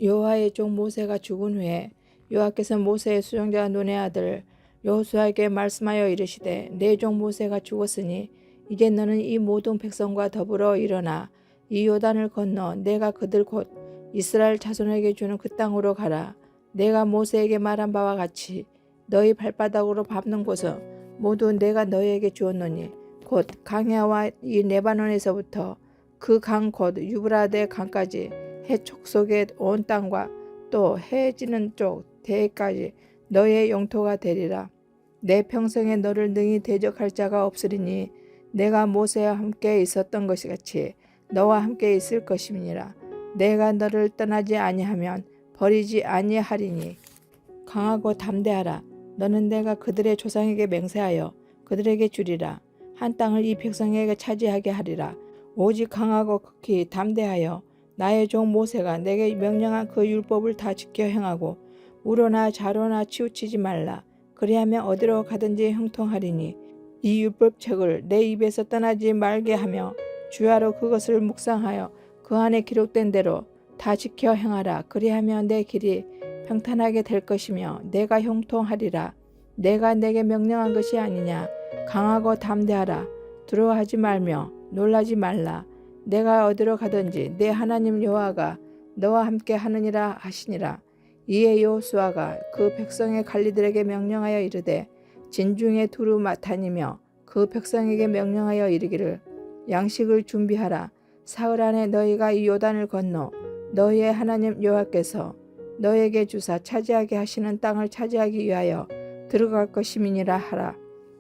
여호와의 종 모세가 죽은 후에 여호와께서 모세의 수종자 눈의 아들 여호수아에게 말씀하여 이르시되 내 종 모세가 죽었으니 이제 너는 이 모든 백성과 더불어 일어나 이 요단을 건너 내가 그들 곧 이스라엘 자손에게 주는 그 땅으로 가라. 내가 모세에게 말한 바와 같이 너희 발바닥으로 밟는 곳은 모두 내가 너희에게 주었노니 곧 강야와 이 레바논에서부터 그 강 곧 유브라데 강까지 해 촉속의 온 땅과 또 해 지는 쪽 대해까지 너희의 영토가 되리라. 내 평생에 너를 능히 대적할 자가 없으리니 내가 모세와 함께 있었던 것이 같이 너와 함께 있을 것임이니라. 내가 너를 떠나지 아니하면 버리지 아니하리니 강하고 담대하라. 너는 내가 그들의 조상에게 맹세하여 그들에게 주리라. 한 땅을 이 백성에게 차지하게 하리라. 오직 강하고 극히 담대하여 나의 종 모세가 내게 명령한 그 율법을 다 지켜 행하고 우로나 좌로나 치우치지 말라. 그리하면 어디로 가든지 형통하리니 이 율법책을 내 입에서 떠나지 말게 하며 주야로 그것을 묵상하여 그 안에 기록된 대로 다 지켜 행하라. 그리하면 내 길이 평탄하게 될 것이며 내가 형통하리라. 내가 내게 명령한 것이 아니냐. 강하고 담대하라. 두려워하지 말며 놀라지 말라. 내가 어디로 가든지 내 하나님 여호와가 너와 함께 하느니라 하시니라. 이에 여호수아가 그 백성의 관리들에게 명령하여 이르되 진중에 두루 다니며 그 백성에게 명령하여 이르기를 양식을 준비하라. 사흘 안에 너희가 이 요단을 건너 너희의 하나님 여호와께서 너희에게 주사 차지하게 하시는 땅을 차지하기 위하여 들어갈 것임이니라 하라.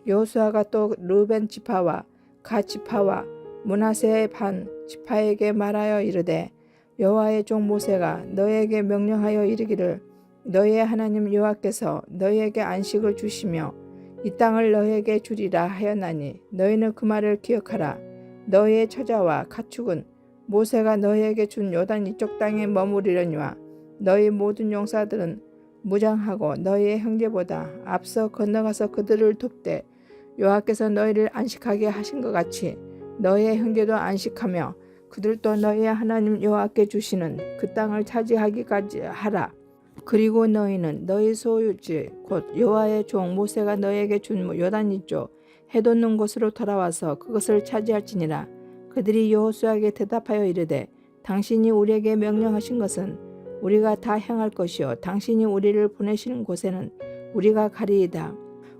여호수아가 또 르벤 지파와 갓 지파와 므낫세의 반 지파에게 말하여 이르되 여호와의 종 모세가 너희에게 명령하여 이르기를 너희의 하나님 여호와께서 너희에게 안식을 주시며 이 땅을 너희에게 주리라 하였나니 너희는 그 말을 기억하라. 너희의 처자와 가축은 모세가 너희에게 준 요단 이쪽 땅에 머무르려니와 너희 모든 용사들은 무장하고 너희의 형제보다 앞서 건너가서 그들을 돕되 여호와께서 너희를 안식하게 하신 것 같이 너희의 형제도 안식하며 그들도 너희의 하나님 여호와께 주시는 그 땅을 차지하기까지 하라. 그리고 너희는 너희 소유지 곧 여호와의 종 모세가 너희에게 준 요단 이쪽 해돋는 곳으로 돌아와서 그것을 차지할지니라. 그들이 여호수아에게 대답하여 이르되 당신이 우리에게 명령하신 것은 우리가 다 행할 것이요 당신이 우리를 보내시는 곳에는 우리가 가리이다.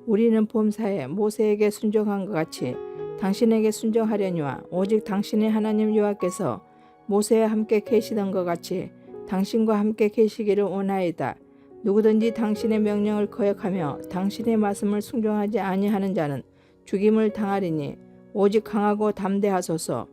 우리는 범사에 모세에게 순종한 것 같이 당신에게 순종하려니와 오직 당신의 하나님 여호와께서 모세와 함께 계시던 것 같이 당신과 함께 계시기를 원하이다. 누구든지 당신의 명령을 거역하며 당신의 말씀을 순종하지 아니하는 자는 죽임을 당하리니 오직 강하고 담대하소서.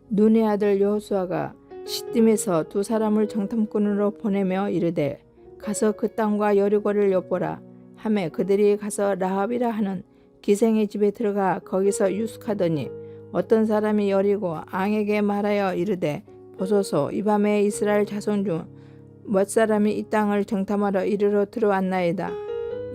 눈의 아들 여호수아가 시딤에서 두 사람을 정탐꾼으로 보내며 이르되 가서 그 땅과 여리고를 엿보라 하매 그들이 가서 라합이라 하는 기생의 집에 들어가 거기서 유숙하더니 어떤 사람이 여리고 앙에게 말하여 이르되 보소서 이 밤에 이스라엘 자손 중 몇 사람이 이 땅을 정탐하러 이리로 들어왔나이다.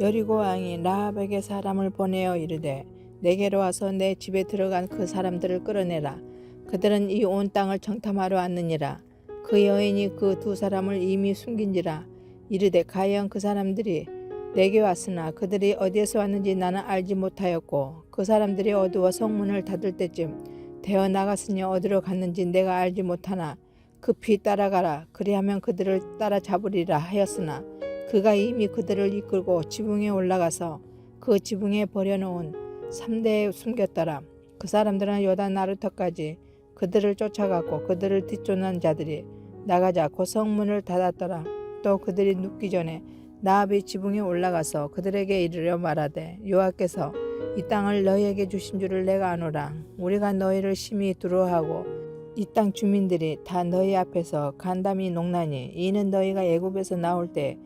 여리고 왕이 라합에게 사람을 보내어 이르되 내게로 와서 내 집에 들어간 그 사람들을 끌어내라. 그들은 이 온 땅을 정탐하러 왔느니라. 그 여인이 그 두 사람을 이미 숨긴지라. 이르되 가령 그 사람들이 내게 왔으나 그들이 어디에서 왔는지 나는 알지 못하였고 그 사람들이 어두워 성문을 닫을 때쯤 되어 나갔으니 어디로 갔는지 내가 알지 못하나 급히 따라가라. 그리하면 그들을 따라잡으리라 하였으나 그가 이미 그들을 이끌고 지붕에 올라가서 그 지붕에 버려놓은 3대에 숨겼더라. 그 사람들은 요단 나루터까지 그들을 쫓아갔고 그들을 뒤쫓는 자들이 나가자 곧 성문을 닫았더라. 또 그들이 눕기 전에 라합이 지붕에 올라가서 그들에게 이르려 말하되 여호와께서 이 땅을 너희에게 주신 줄을 내가 아노라. 우리가 너희를 심히 두려워하고 이 땅 주민들이 다 너희 앞에서 간담이 농나니 이는 너희가 애굽에서 나올 때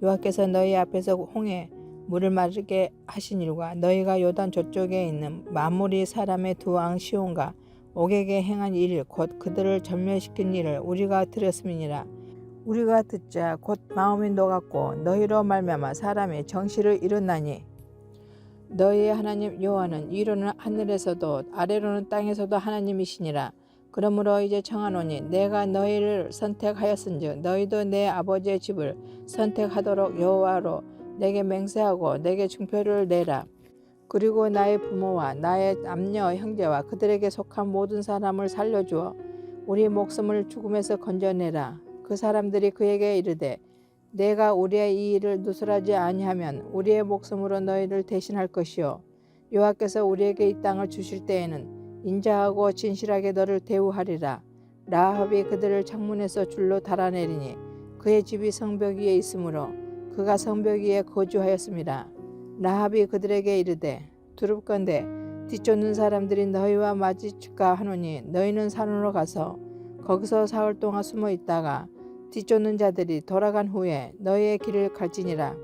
여호와께서 너희 앞에서 홍해 물을 마르게 하신 일과 너희가 요단 저쪽에 있는 마무리 사람의 두 왕 시온과 옥에게 행한 일 곧 그들을 전멸시킨 일을 우리가 들었음이니라. 우리가 듣자 곧 마음이 녹았고 너희로 말미암아 사람이 정신을 잃었나니 너희의 하나님 여호와는 위로는 하늘에서도 아래로는 땅에서도 하나님이시니라. 그러므로 이제 청하노니 내가 너희를 선택하였은즉 너희도 내 아버지의 집을 선택하도록 여호와로 내게 맹세하고 내게 증표를 내라. 그리고 나의 부모와 나의 남녀 형제와 그들에게 속한 모든 사람을 살려주어 우리 목숨을 죽음에서 건져내라. 그 사람들이 그에게 이르되 내가 우리의 이 일을 누설하지 아니하면 우리의 목숨으로 너희를 대신할 것이요 여호와께서 우리에게 이 땅을 주실 때에는 인자하고 진실하게 너를 대우하리라. 라합이 그들을 창문에서 줄로 달아내리니 그의 집이 성벽 위에 있으므로 그가 성벽 위에 거주하였음이라. 라합이 그들에게 이르되 두렵건대 뒤쫓는 사람들이 너희와 마주칠까 하노니 너희는 산으로 가서 거기서 사흘 동안 숨어 있다가 뒤쫓는 자들이 돌아간 후에 너희의 길을 갈지니라.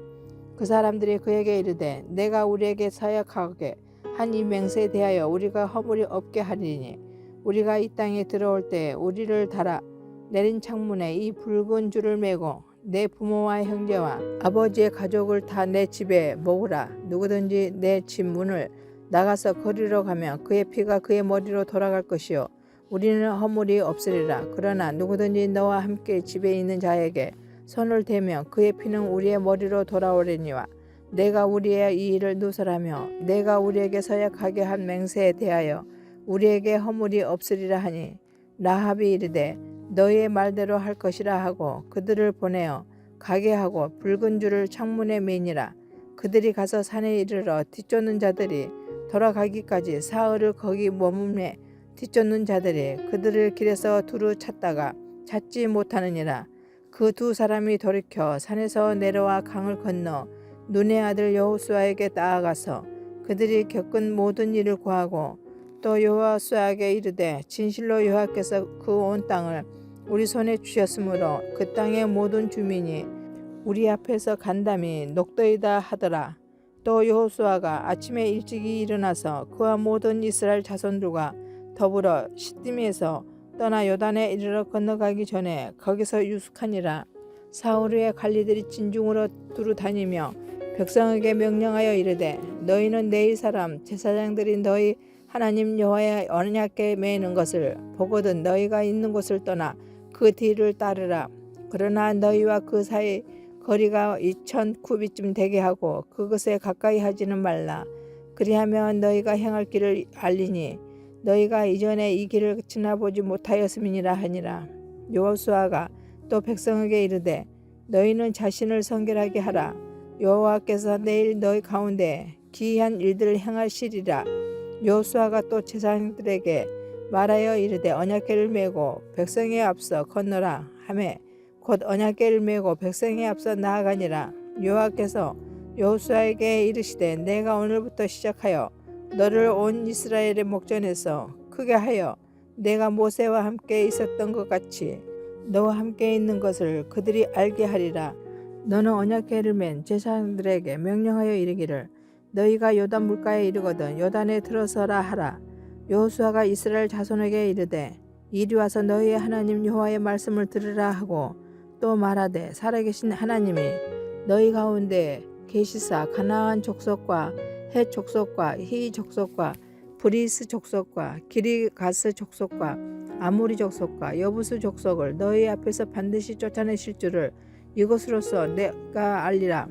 그 사람들이 그에게 이르되 내가 우리에게 사역하게 한 이 맹세에 대하여 우리가 허물이 없게 하리니 우리가 이 땅에 들어올 때 우리를 달아 내린 창문에 이 붉은 줄을 매고 내 부모와 형제와 아버지의 가족을 다 내 집에 모으라. 누구든지 내 집 문을 나가서 거리로 가면 그의 피가 그의 머리로 돌아갈 것이요 우리는 허물이 없으리라. 그러나 누구든지 너와 함께 집에 있는 자에게 손을 대면 그의 피는 우리의 머리로 돌아오려니와 내가 우리의 이 일을 누설하며 내가 우리에게 서약하게 한 맹세에 대하여 우리에게 허물이 없으리라 하니 라합이 이르되 너희의 말대로 할 것이라 하고 그들을 보내어 가게 하고 붉은 줄을 창문에 매니라. 그들이 가서 산에 이르러 뒤쫓는 자들이 돌아가기까지 사흘을 거기 머물매 뒤쫓는 자들이 그들을 길에서 두루 찾다가 찾지 못하느니라. 그 두 사람이 돌이켜 산에서 내려와 강을 건너 눈의 아들 여호수아에게 나아가서 그들이 겪은 모든 일을 고하고 또 여호수아에게 이르되 진실로 여호와께서 그 온 땅을 우리 손에 주셨으므로 그 땅의 모든 주민이 우리 앞에서 간담이 녹더이다 하더라. 또 여호수아가 아침에 일찍이 일어나서 그와 모든 이스라엘 자손들과 더불어 시딤에서 떠나 요단에 이르러 건너가기 전에 거기서 유숙하니라. 사흘 후에 관리들이 진중으로 두루 다니며 백성에게 명령하여 이르되 너희는 내일 사람 제사장들이 너희 하나님 여호와의 언약궤 매는 것을 보거든 너희가 있는 곳을 떠나 그 뒤를 따르라. 그러나 너희와 그 사이 거리가 2000쿠빗쯤 되게 하고 그것에 가까이 하지는 말라. 그리하면 너희가 행할 길을 알리니 너희가 이전에 이 길을 지나보지 못하였음이니라 하니라. 여호수아가 또 백성에게 이르되 너희는 자신을 성결하게 하라. 여호와께서 내일 너희 가운데 기이한 일들을 행하시리라. 여호수아가 또 제사장들에게 말하여 이르되 언약궤를 메고 백성에 앞서 건너라 하매 곧 언약궤를 메고 백성에 앞서 나아가니라. 여호와께서 여호수아에게 이르시되 내가 오늘부터 시작하여 너를 온 이스라엘의 목전에서 크게 하여 내가 모세와 함께 있었던 것 같이 너와 함께 있는 것을 그들이 알게 하리라. 너는 언약궤를 맨 제사장들에게 명령하여 이르기를 너희가 요단 물가에 이르거든 요단에 들어서라 하라. 여호수아가 이스라엘 자손에게 이르되 이리 와서 너희의 하나님 여호와의 말씀을 들으라 하고 또 말하되 살아계신 하나님이 너희 가운데 계시사 가나안 족속과 헷 족속과 히 족속과 브리스 족속과 기리가스 족속과 아모리 족속과 여부스 족속을 너희 앞에서 반드시 쫓아내실 줄을 이것으로써 내가 알리라.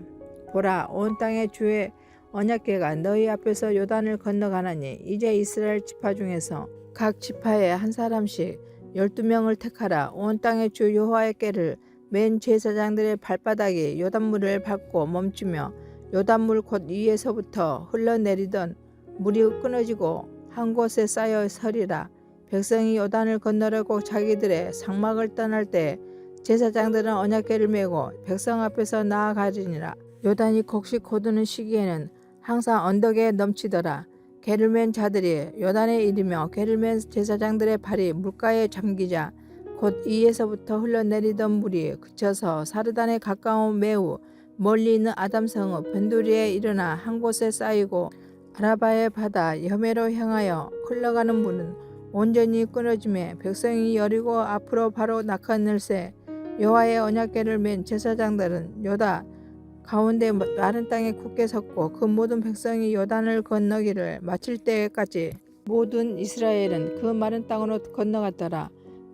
보라 온 땅의 주의 언약궤가 너희 앞에서 요단을 건너가나니 이제 이스라엘 지파 중에서 각 지파에 한 사람씩 12명을 택하라. 온 땅의 주 여호와의 궤를 맨 제사장들의 발바닥이 요단물을 밟고 멈추며 요단물 곧 위에서부터 흘러내리던 물이 끊어지고 한 곳에 쌓여 서리라. 백성이 요단을 건너려고 자기들의 상막을 떠날 때 제사장들은 언약궤를 메고 백성 앞에서 나아가리니라. 요단이 곡식 거두는 시기에는 항상 언덕에 넘치더라. 궤를 맨 자들이 요단에 이르며 궤를 맨 제사장들의 발이 물가에 잠기자 곧 이에서부터 흘러내리던 물이 그쳐서 사르단에 가까운 매우 멀리 있는 아담성읍 변두리에 일어나 한 곳에 쌓이고 아라바의 바다 여매로 향하여 흘러가는 물은 온전히 끊어지매 백성이 여리고 앞으로 바로 나가늘새 여호와의 언약궤를 맨 제사장들은 요단 가운데 마른 땅에 굳게 섰고 그 모든 백성이 요단을 건너기를 마칠 때까지 모든 이스라엘은 그 마른 땅으로 건너갔더라.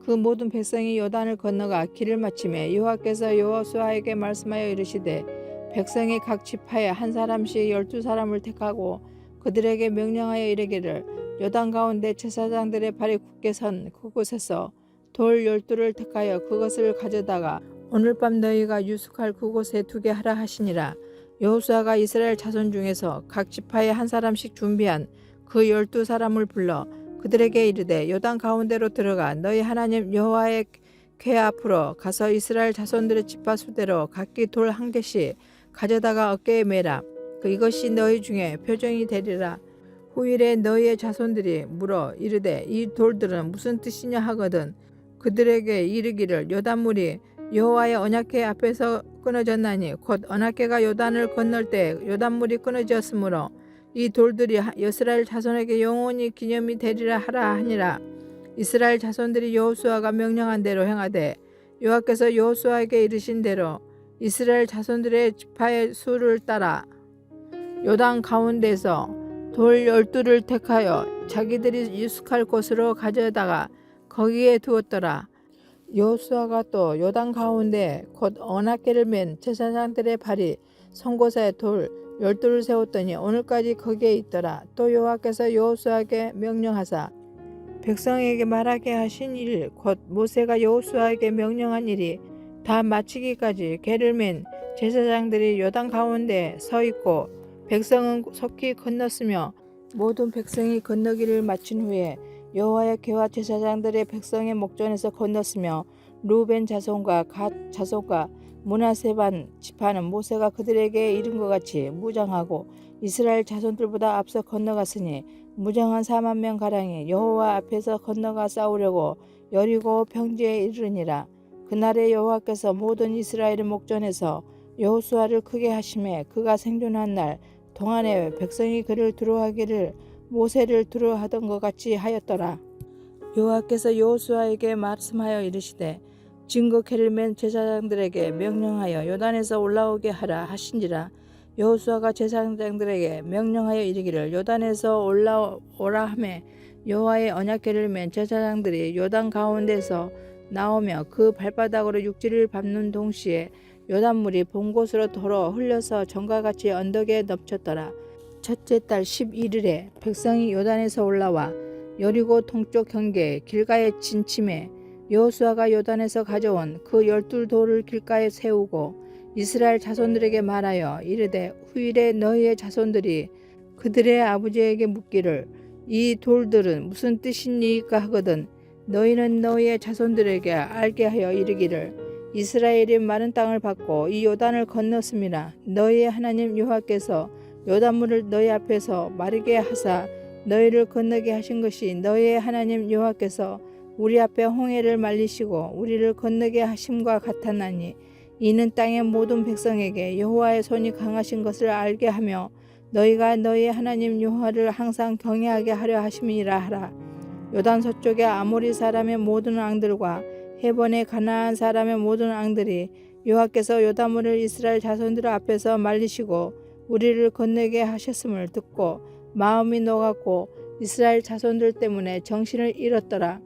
그 모든 백성이 요단을 건너가 길을 마치매 여호와께서 여호수아에게 말씀하여 이르시되 백성이 각 지파에 한 사람씩 12사람을 택하고 그들에게 명령하여 이르기를 요단 가운데 제사장들의 발이 굳게 선 그곳에서 돌 12를 택하여 그것을 가져다가 오늘 밤 너희가 유숙할 그곳에 두게 하라 하시니라. 여호수아가 이스라엘 자손 중에서 각 지파에 한 사람씩 준비한 그 12사람을 불러 그들에게 이르되 요단 가운데로 들어가 너희 하나님 여호와의 궤 앞으로 가서 이스라엘 자손들의 지파 수대로 각기 돌 한 개씩 가져다가 어깨에 매라. 이것이 너희 중에 표정이 되리라. 후일에 너희의 자손들이 물어 이르되 이 돌들은 무슨 뜻이냐 하거든 그들에게 이르기를 요단물이 여호와의 언약궤 앞에서 끊어졌나니 곧 언약궤가 요단을 건널 때 요단물이 끊어졌으므로 이 돌들이 이스라엘 자손에게 영원히 기념이 되리라 하라 하니라. 이스라엘 자손들이 여호수아가 명령한 대로 행하되 여호와께서 여호수아에게 이르신 대로 이스라엘 자손들의 지파의 수를 따라 요단 가운데서 돌 12를 택하여 자기들이 유숙할 곳으로 가져다가 거기에 두었더라. 여호수아가 또 요단 가운데 곧 언약궤를 맨 제사장들의 발이 선 곳에 돌 12를 세웠더니 오늘까지 거기에 있더라. 또 여호와께서 여호수아에게 명령하사 백성에게 말하게 하신 일 곧 모세가 여호수아에게 명령한 일이 다 마치기까지 궤를 맨 제사장들이 요단 가운데 서 있고 백성은 속히 건넜으며 모든 백성이 건너기를 마친 후에 여호와의 궤와 제사장들의 백성의 목전에서 건넜으며 루벤 자손과 갓 자손과 므낫세 반 지파는 모세가 그들에게 이른 것 같이 무장하고 이스라엘 자손들보다 앞서 건너갔으니 무장한 4만 명 가량이 여호와 앞에서 건너가 싸우려고 여리고 평지에 이르니라. 그날에 여호와께서 모든 이스라엘의 목전에서 여호수아를 크게 하심에 그가 생존한 날 동안에 백성이 그를 두려워하기를 모세를 두려워하던 것 같이 하였더라. 여호와께서 여호수아에게 말씀하여 이르시되 증거궤를 맨 제사장들에게 명령하여 요단에서 올라오게 하라 하신지라. 여호수아가 제사장들에게 명령하여 이르기를 요단에서 올라오라 하매 여호와의 언약궤를 맨 제사장들이 요단 가운데서 나오며 그 발바닥으로 육지를 밟는 동시에 요단물이 본 곳으로 도로 흘려서 전과 같이 언덕에 넘쳤더라. 첫째 달 11일에 백성이 요단에서 올라와 여리고 동쪽 경계 길가에 진침해 여호수아가 요단에서 가져온 그 12돌을 길가에 세우고 이스라엘 자손들에게 말하여 이르되 후일에 너희의 자손들이 그들의 아버지에게 묻기를 이 돌들은 무슨 뜻이니까 하거든 너희는 너희의 자손들에게 알게 하여 이르기를 이스라엘이 마른 땅을 받고 이 요단을 건넜음이라. 너희의 하나님 여호와께서 요단물을 너희 앞에서 마르게 하사 너희를 건너게 하신 것이 너희의 하나님 여호와께서 우리 앞에 홍해를 말리시고 우리를 건너게 하심과 같았나니 이는 땅의 모든 백성에게 여호와의 손이 강하신 것을 알게 하며 너희가 너희의 하나님 여호와를 항상 경외하게 하려 하심이라 하라. 요단 서쪽의 아모리 사람의 모든 왕들과 헤본의 가나안 사람의 모든 왕들이 여호와께서 요단물을 이스라엘 자손들 앞에서 말리시고 우리를 건너게 하셨음을 듣고 마음이 녹았고 이스라엘 자손들 때문에 정신을 잃었더라.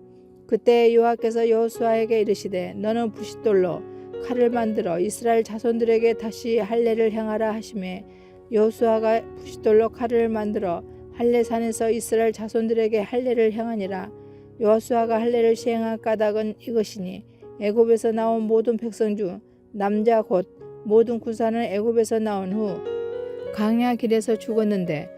그때 여호와께서 여호수아에게 이르시되 너는 부싯돌로 칼을 만들어 이스라엘 자손들에게 다시 할례를 행하라 하시매 여호수아가 부싯돌로 칼을 만들어 할례산에서 이스라엘 자손들에게 할례를 행하니라. 여호수아가 할례를 시행한 까닭은 이것이니 애굽에서 나온 모든 백성 중 남자 곧 모든 군사는 애굽에서 나온 후 광야 길에서 죽었는데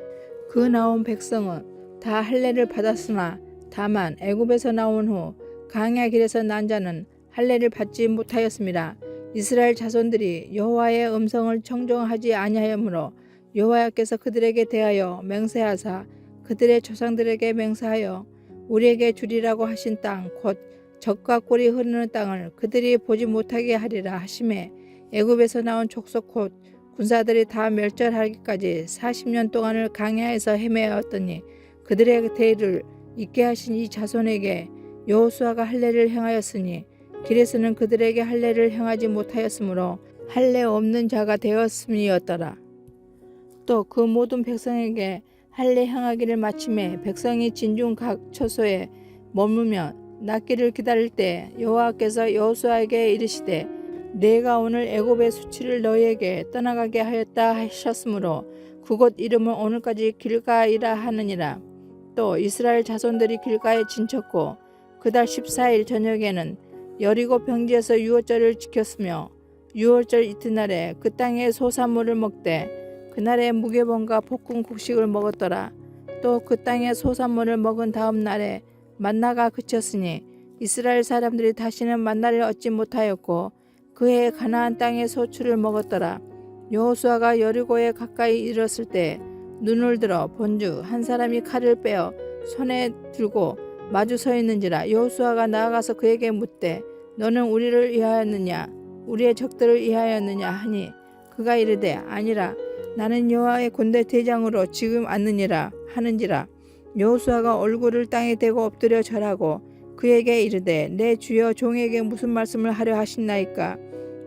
그 나온 백성은 다 할례를 받았으나 다만 애굽에서 나온 후 광야 길에서 난 자는 할례를 받지 못하였습니다. 이스라엘 자손들이 여호와의 음성을 청종하지 아니하였으므로 여호와께서 그들에게 대하여 맹세하사 그들의 조상들에게 맹세하여 우리에게 주리라고 하신 땅 곧 젖과 꿀이 흐르는 땅을 그들이 보지 못하게 하리라 하시매 애굽에서 나온 족속 곧 군사들이 다 멸절하기까지 40년 동안을 광야에서 헤매었더니 그들의 대를 있게 하신 이 자손에게 여호수아가 할례를 행하였으니 길에서는 그들에게 할례를 행하지 못하였으므로 할례 없는 자가 되었음이었더라. 또 그 모든 백성에게 할례 행하기를 마침에 백성이 진중 각 처소에 머물며 낫기를 기다릴 때 여호와께서 여호수아에게 이르시되 내가 오늘 애굽의 수치를 너희에게 떠나가게 하였다 하셨으므로 그곳 이름을 오늘까지 길가이라 하느니라. 또 이스라엘 자손들이 길가에 진쳤고 그달 14일 저녁에는 여리고 평지에서 유월절을 지켰으며 유월절 이튿날에 그 땅의 소산물을 먹되 그날에 무교병과 볶은 곡식을 먹었더라. 또 그 땅의 소산물을 먹은 다음 날에 만나가 그쳤으니 이스라엘 사람들이 다시는 만나를 얻지 못하였고 그해 가나안 땅의 소출을 먹었더라. 여호수아가 여리고에 가까이 이르렀을 때 눈을 들어 본즉 한 사람이 칼을 빼어 손에 들고 마주 서 있는지라. 여호수아가 나아가서 그에게 묻되 너는 우리를 위하였느냐 우리의 적들을 위하였느냐 하니 그가 이르되 아니라 나는 여호와의 군대 대장으로 지금 왔느니라 하는지라. 여호수아가 얼굴을 땅에 대고 엎드려 절하고 그에게 이르되 내 주여 종에게 무슨 말씀을 하려 하시나이까.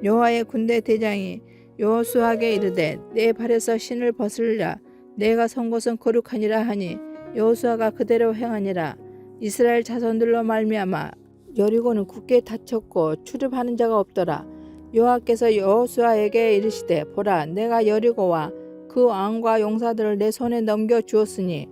여호와의 군대 대장이 여호수아에게 이르되 내 발에서 신을 벗으리라 내가 선 곳은 거룩하니라 하니 여호수아가 그대로 행하니라. 이스라엘 자손들로 말미암아 여리고는 굳게 닫혔고 출입하는 자가 없더라. 여호와께서 여호수아에게 이르시되 보라 내가 여리고와 그 왕과 용사들을 내 손에 넘겨 주었으니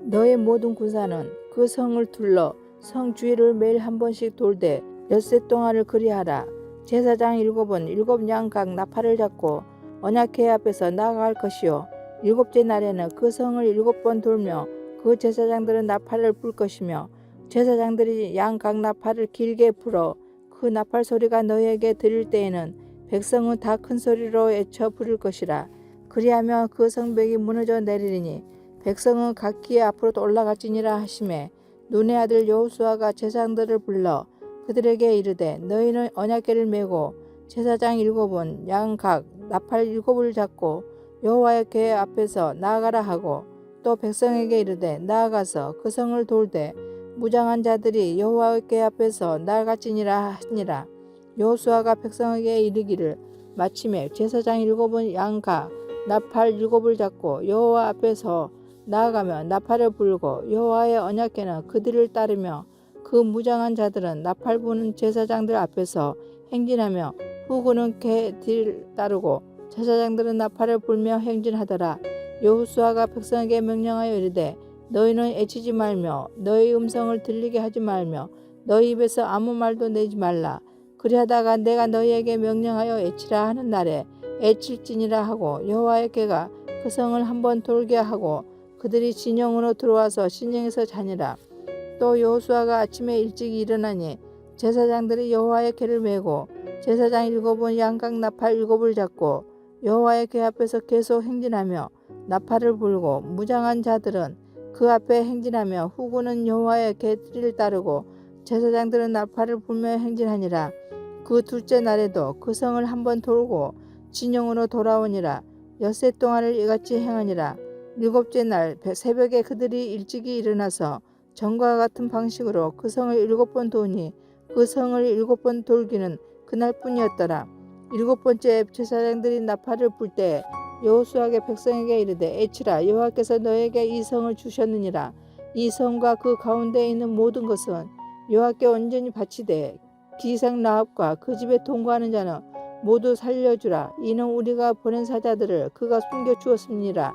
너의 모든 군사는 그 성을 둘러 성 주위를 매일 한 번씩 돌되 엿새 동안을 그리하라. 제사장 7은 7 양각 나팔을 잡고 언약궤 앞에서 나아갈 것이요 일곱째 날에는 그 성을 7번 돌며 그 제사장들은 나팔을 불 것이며 제사장들이 양각 나팔을 길게 불어 그 나팔 소리가 너희에게 들릴 때에는 백성은 다 큰 소리로 외쳐 부를 것이라. 그리하면 그 성벽이 무너져 내리리니 백성은 각기 앞으로 올라갈지니라 하시매 눈의 아들 여호수아가 제사장들을 불러 그들에게 이르되 너희는 언약궤를 메고 제사장 7은 양각 나팔 7을 잡고 여호와의 궤 앞에서 나아가라 하고 또 백성에게 이르되 나아가서 그 성을 돌되 무장한 자들이 여호와의 궤 앞에서 나아갈지니라 하니라. 여호수아가 백성에게 이르기를 마침에 제사장 7은 양각 나팔 7을 잡고 여호와 앞에서 나아가며 나팔을 불고 여호와의 언약궤는 그들을 따르며 그 무장한 자들은 나팔 부는 제사장들 앞에서 행진하며 후군은 궤 뒤를 따르고 제사장들은 나팔을 불며 행진하더라. 여호수아가 백성에게 명령하여 이르되 너희는 애치지 말며 너희 음성을 들리게 하지 말며 너희 입에서 아무 말도 내지 말라. 그리하다가 내가 너희에게 명령하여 애치라 하는 날에 애칠지니라 하고 여호와의 궤가 그 성을 한번 돌게 하고 그들이 진영으로 들어와서 진영에서 자니라. 또 여호수아가 아침에 일찍 일어나니 제사장들이 여호와의 궤를 메고 제사장 7은 양각 나팔 7을 잡고 여호와의 궤 앞에서 계속 행진하며 나팔을 불고 무장한 자들은 그 앞에 행진하며 후군은 여호와의 궤 뒤를 따르고 제사장들은 나팔을 불며 행진하니라. 그 둘째 날에도 그 성을 한번 돌고 진영으로 돌아오니라. 엿새 동안을 이같이 행하니라. 일곱째 날 새벽에 그들이 일찍이 일어나서 전과 같은 방식으로 그 성을 7번 도니 그 성을 7번 돌기는 그날뿐이었더라. 7번째 제사장들이 나팔을 불 때 여호수아가 백성에게 이르되 애치라 여호와께서 너에게 이 성을 주셨느니라. 이 성과 그 가운데에 있는 모든 것은 여호와께 온전히 바치되 기생 라합과 그 집에 통과하는 자는 모두 살려주라. 이는 우리가 보낸 사자들을 그가 숨겨 주었습니다.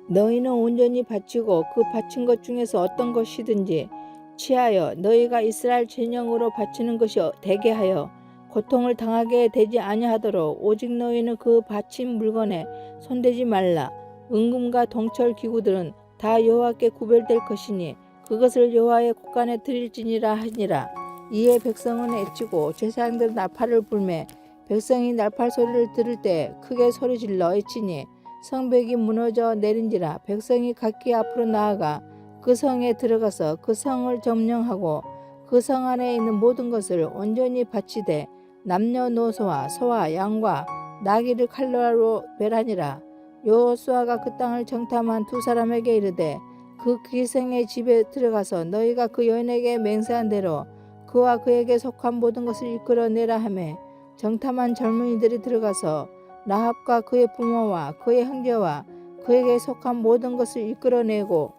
너희는 온전히 바치고 그 바친 것 중에서 어떤 것이든지 취하여 너희가 이스라엘 진영으로 바치는 것이 되게 하여 고통을 당하게 되지 아니하도록 오직 너희는 그 바친 물건에 손대지 말라. 은금과 동철 기구들은 다 여호와께 구별될 것이니 그것을 여호와의 곳간에 드릴지니라 하니라. 이에 백성은 애치고 제사장들은 나팔을 불매 백성이 나팔 소리를 들을 때 크게 소리질러 애치니 성벽이 무너져 내린지라. 백성이 각기 앞으로 나아가 그 성에 들어가서 그 성을 점령하고 그 성 안에 있는 모든 것을 온전히 바치되 남녀노소와 소와 양과 나귀를 칼로 벨하니라. 여호수아가 그 땅을 정탐한 두 사람에게 이르되 그 기생의 집에 들어가서 너희가 그 여인에게 맹세한 대로 그와 그에게 속한 모든 것을 이끌어내라 하매 정탐한 젊은이들이 들어가서 라합과 그의 부모와 그의 형제와 그에게 속한 모든 것을 이끌어내고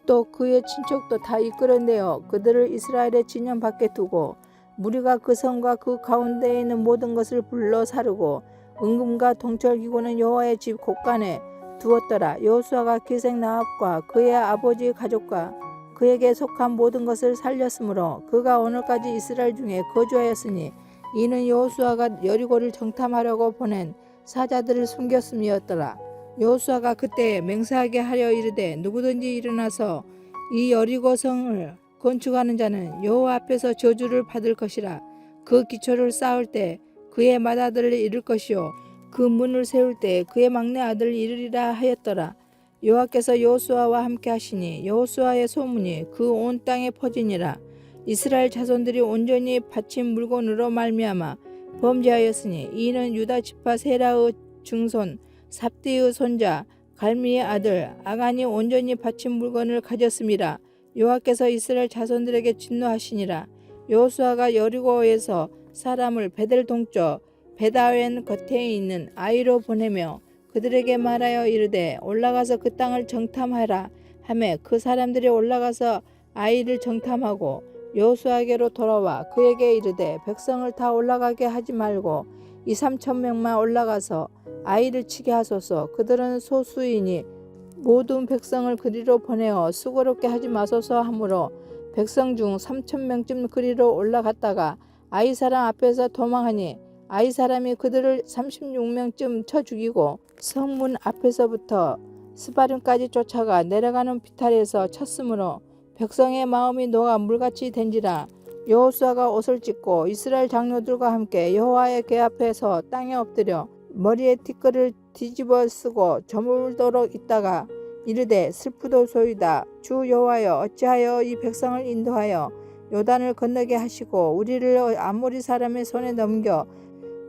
또 그의 친척도 다 이끌어내어 그들을 이스라엘의 진영 밖에 두고 무리가 그 성과 그 가운데에 있는 모든 것을 불러 사르고 은금과 동철기구는 여호와의 집 곳간에 두었더라. 여호수아가 기생 나합과 그의 아버지 가족과 그에게 속한 모든 것을 살렸으므로 그가 오늘까지 이스라엘 중에 거주하였으니 이는 여호수아가 여리고를 정탐하려고 보낸 사자들을 숨겼음이었더라. 여호수아가 그때 맹세하게 하려 이르되 누구든지 일어나서 이 여리고 성을 건축하는 자는 여호와 앞에서 저주를 받을 것이라. 그 기초를 쌓을 때 그의 맏아들을 이룰 것이요 그 문을 세울 때 그의 막내 아들을 이르리라 하였더라. 여호와께서 여호수아와 함께 하시니 여호수아의 소문이 그 온 땅에 퍼지니라. 이스라엘 자손들이 온전히 바친 물건으로 말미암아 범죄하였으니 이는 유다 지파 세라의 증손 삽디의 손자 갈미의 아들 아간이 온전히 바친 물건을 가졌음이라. 여호와께서 이스라엘 자손들에게 진노하시니라. 여호수아가 여리고에서 사람을 베델 동쪽 베다웬 겉에 있는 아이로 보내며 그들에게 말하여 이르되 올라가서 그 땅을 정탐하라 하매 그 사람들이 올라가서 아이를 정탐하고 여호수아에게로 돌아와 그에게 이르되 백성을 다 올라가게 하지 말고 2-3천 명만 올라가서 아이를 치게 하소서. 그들은 소수이니 모든 백성을 그리로 보내어 수고롭게 하지 마소서 하므로 백성 중 3,000명쯤 그리로 올라갔다가 아이 사람 앞에서 도망하니 아이 사람이 그들을 36명쯤 쳐 죽이고 성문 앞에서부터 스바림까지 쫓아가 내려가는 비탈에서 쳤으므로 백성의 마음이 녹아 물같이 된지라. 여호수아가 옷을 찢고 이스라엘 장로들과 함께 여호와의 궤 앞에서 땅에 엎드려 머리에 티끌을 뒤집어 쓰고 저물도록 있다가 이르되 슬프도소이다. 주 여호와여 어찌하여 이 백성을 인도하여 요단을 건너게 하시고 우리를 아모리 사람의 손에 넘겨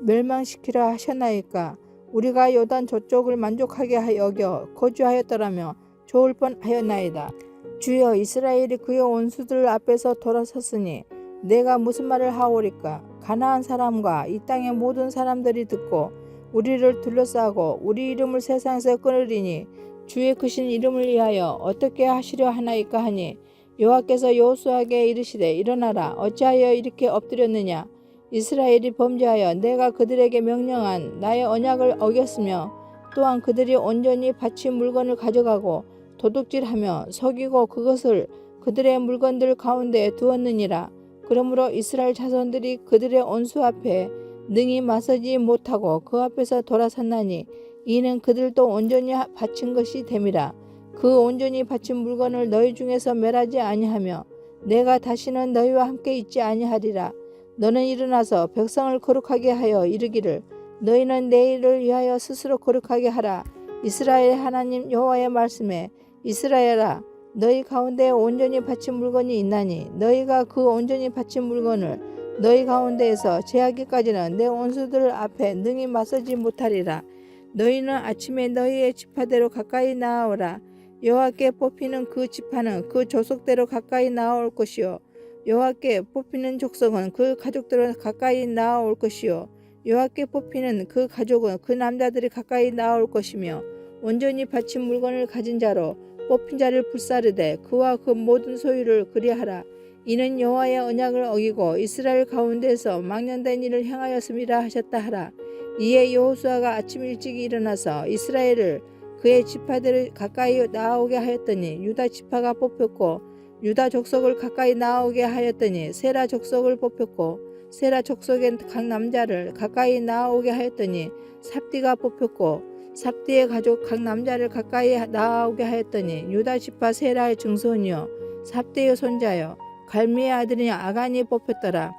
멸망시키려 하셨나이까. 우리가 요단 저쪽을 만족하게 여겨 거주하였더라며 좋을 뻔하였나이다. 주여 이스라엘이 그의 원수들 앞에서 돌아섰으니 내가 무슨 말을 하오리까. 가나안 사람과 이 땅의 모든 사람들이 듣고 우리를 둘러싸고 우리 이름을 세상에서 끊으리니 주의 크신 이름을 위하여 어떻게 하시려 하나이까 하니 여호와께서 여호수아에게 이르시되 일어나라. 어찌하여 이렇게 엎드렸느냐. 이스라엘이 범죄하여 내가 그들에게 명령한 나의 언약을 어겼으며 또한 그들이 온전히 바친 물건을 가져가고 도둑질하며 속이고 그것을 그들의 물건들 가운데에 두었느니라. 그러므로 이스라엘 자손들이 그들의 원수 앞에 능히 맞서지 못하고 그 앞에서 돌아섰나니 이는 그들도 온전히 바친 것이 됨이라. 그 온전히 바친 물건을 너희 중에서 멸하지 아니하며 내가 다시는 너희와 함께 있지 아니하리라. 너는 일어나서 백성을 거룩하게 하여 이르기를 너희는 내일을 위하여 스스로 거룩하게 하라. 이스라엘 하나님 여호와의 말씀에 이스라엘아 너희 가운데 온전히 바친 물건이 있나니 너희가 그 온전히 바친 물건을 너희 가운데에서 제하기까지는 내 원수들 앞에 능히 맞서지 못하리라. 너희는 아침에 너희의 지파대로 가까이 나아오라. 여호와께 뽑히는 그 지파는 그 족속대로 가까이 나아올 것이요 여호와께 뽑히는 족속은 그 가족대로 가까이 나아올 것이요 여호와께 뽑히는 그 가족은 그 남자들이 가까이 나아올 것이며 온전히 바친 물건을 가진 자로 뽑힌 자를 불사르되 그와 그 모든 소유를 그리하라. 이는 여호와의 언약을 어기고 이스라엘 가운데서 망령된 일을 행하였음이라 하셨다 하라. 이에 여호수아가 아침 일찍 일어나서 이스라엘을 그의 지파들을 가까이 나아오게 하였더니 유다 지파가 뽑혔고 유다 족속을 가까이 나아오게 하였더니 세라 족속을 뽑혔고 세라 족속의 각 남자를 가까이 나아오게 하였더니 삽디가 뽑혔고 삽디의 가족 각 남자를 가까이 나아오게 하였더니 유다 지파 세라의 증손이요 삽디의 손자요 갈미의 아들이 아간이 뽑혔더라.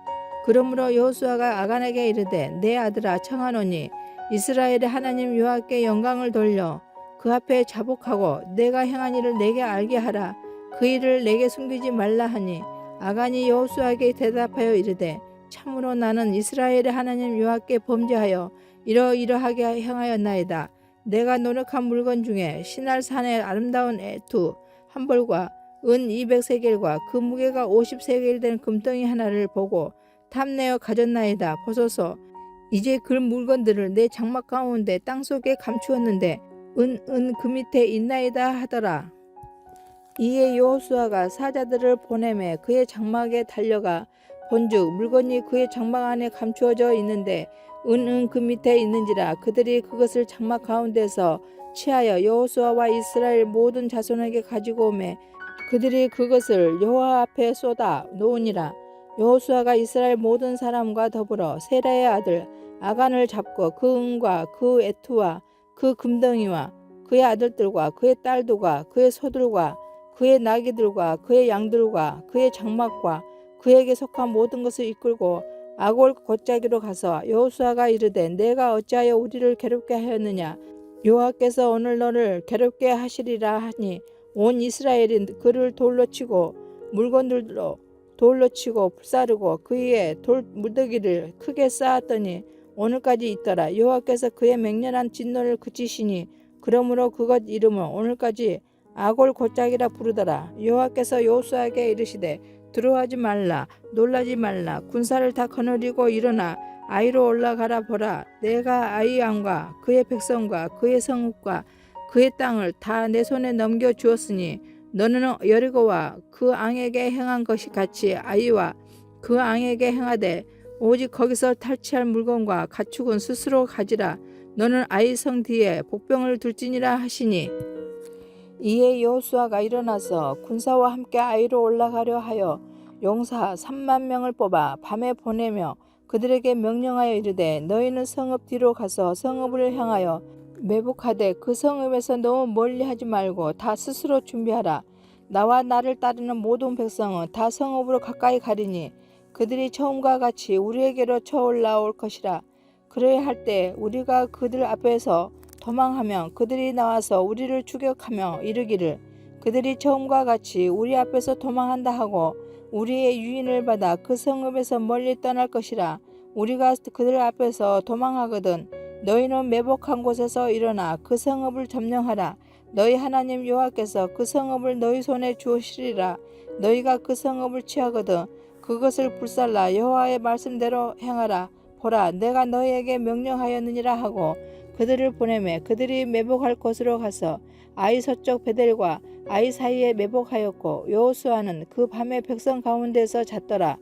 그러므로 여호수아가 아간에게 이르되 내 아들아 청하노니 이스라엘의 하나님 여호와께 영광을 돌려 그 앞에 자복하고 내가 행한 일을 내게 알게 하라. 그 일을 내게 숨기지 말라 하니 아간이 여호수아에게 대답하여 이르되 참으로 나는 이스라엘의 하나님 여호와께 범죄하여 이러이러하게 행하였나이다. 내가 노력한 물건 중에 시날산의 아름다운 애투 한 벌과 은 200세겔과 그 무게가 50세겔 된 금덩이 하나를 보고 탐내어 가졌나이다. 보소서 이제 그 물건들을 내 장막 가운데 땅속에 감추었는데 은 그 밑에 있나이다 하더라. 이에 여호수아가 사자들을 보내매 그의 장막에 달려가 본즉 물건이 그의 장막 안에 감추어져 있는데 은은 그 밑에 있는지라. 그들이 그것을 장막 가운데서 취하여 여호수아와 이스라엘 모든 자손에게 가지고 오매 그들이 그것을 여호와 앞에 쏟아 놓으니라. 여호수아가 이스라엘 모든 사람과 더불어 세라의 아들 아간을 잡고 그 은과 그 애투와 그 금덩이와 그의 아들들과 그의 딸들과 그의 소들과 그의 나귀들과 그의 양들과 그의 장막과 그에게 속한 모든 것을 이끌고 아골 골짜기로 가서 여호수아가 이르되 내가 어찌하여 우리를 괴롭게 하였느냐. 여호와께서 오늘 너를 괴롭게 하시리라 하니 온 이스라엘이 그를 돌로 치고 물건들로 돌로 치고 불사르고 그 위에 돌 무더기를 크게 쌓았더니 오늘까지 있더라. 여호와께서 그의 맹렬한 진노를 그치시니 그러므로 그것 이름을 오늘까지 아골 골짜기라 부르더라. 여호와께서 여호수아에게 이르시되 두려워하지 말라, 놀라지 말라. 군사를 다 거느리고 일어나 아이로 올라가라. 보라, 내가 아이 왕과 그의 백성과 그의 성읍과 그의 땅을 다 내 손에 넘겨 주었으니 너는 여리고와 그 왕에게 행한 것이 같이 아이와 그 왕에게 행하되 오직 거기서 탈취할 물건과 가축은 스스로 가지라. 너는 아이 성 뒤에 복병을 둘지니라 하시니 이에 여호수아가 일어나서 군사와 함께 아이로 올라가려 하여 용사 3만 명을 뽑아 밤에 보내며 그들에게 명령하여 이르되 너희는 성읍 뒤로 가서 성읍을 향하여 매복하되 그 성읍에서 너무 멀리 하지 말고 다 스스로 준비하라. 나와 나를 따르는 모든 백성은 다 성읍으로 가까이 가리니 그들이 처음과 같이 우리에게로 쳐올라올 것이라. 그래야 할 때 우리가 그들 앞에서 도망하면 그들이 나와서 우리를 추격하며 이르기를 그들이 처음과 같이 우리 앞에서 도망한다 하고 우리의 유인을 받아 그 성읍에서 멀리 떠날 것이라. 우리가 그들 앞에서 도망하거든 너희는 매복한 곳에서 일어나 그 성읍을 점령하라. 너희 하나님 여호와께서 그 성읍을 너희 손에 주시리라. 너희가 그 성읍을 취하거든 그것을 불살라 여호와의 말씀대로 행하라. 보라, 내가 너희에게 명령하였느니라 하고 그들을 보내매 그들이 매복할 곳으로 가서 아이 서쪽 베델과 아이 사이에 매복하였고 여호수아는 그 밤에 백성 가운데서 잤더라.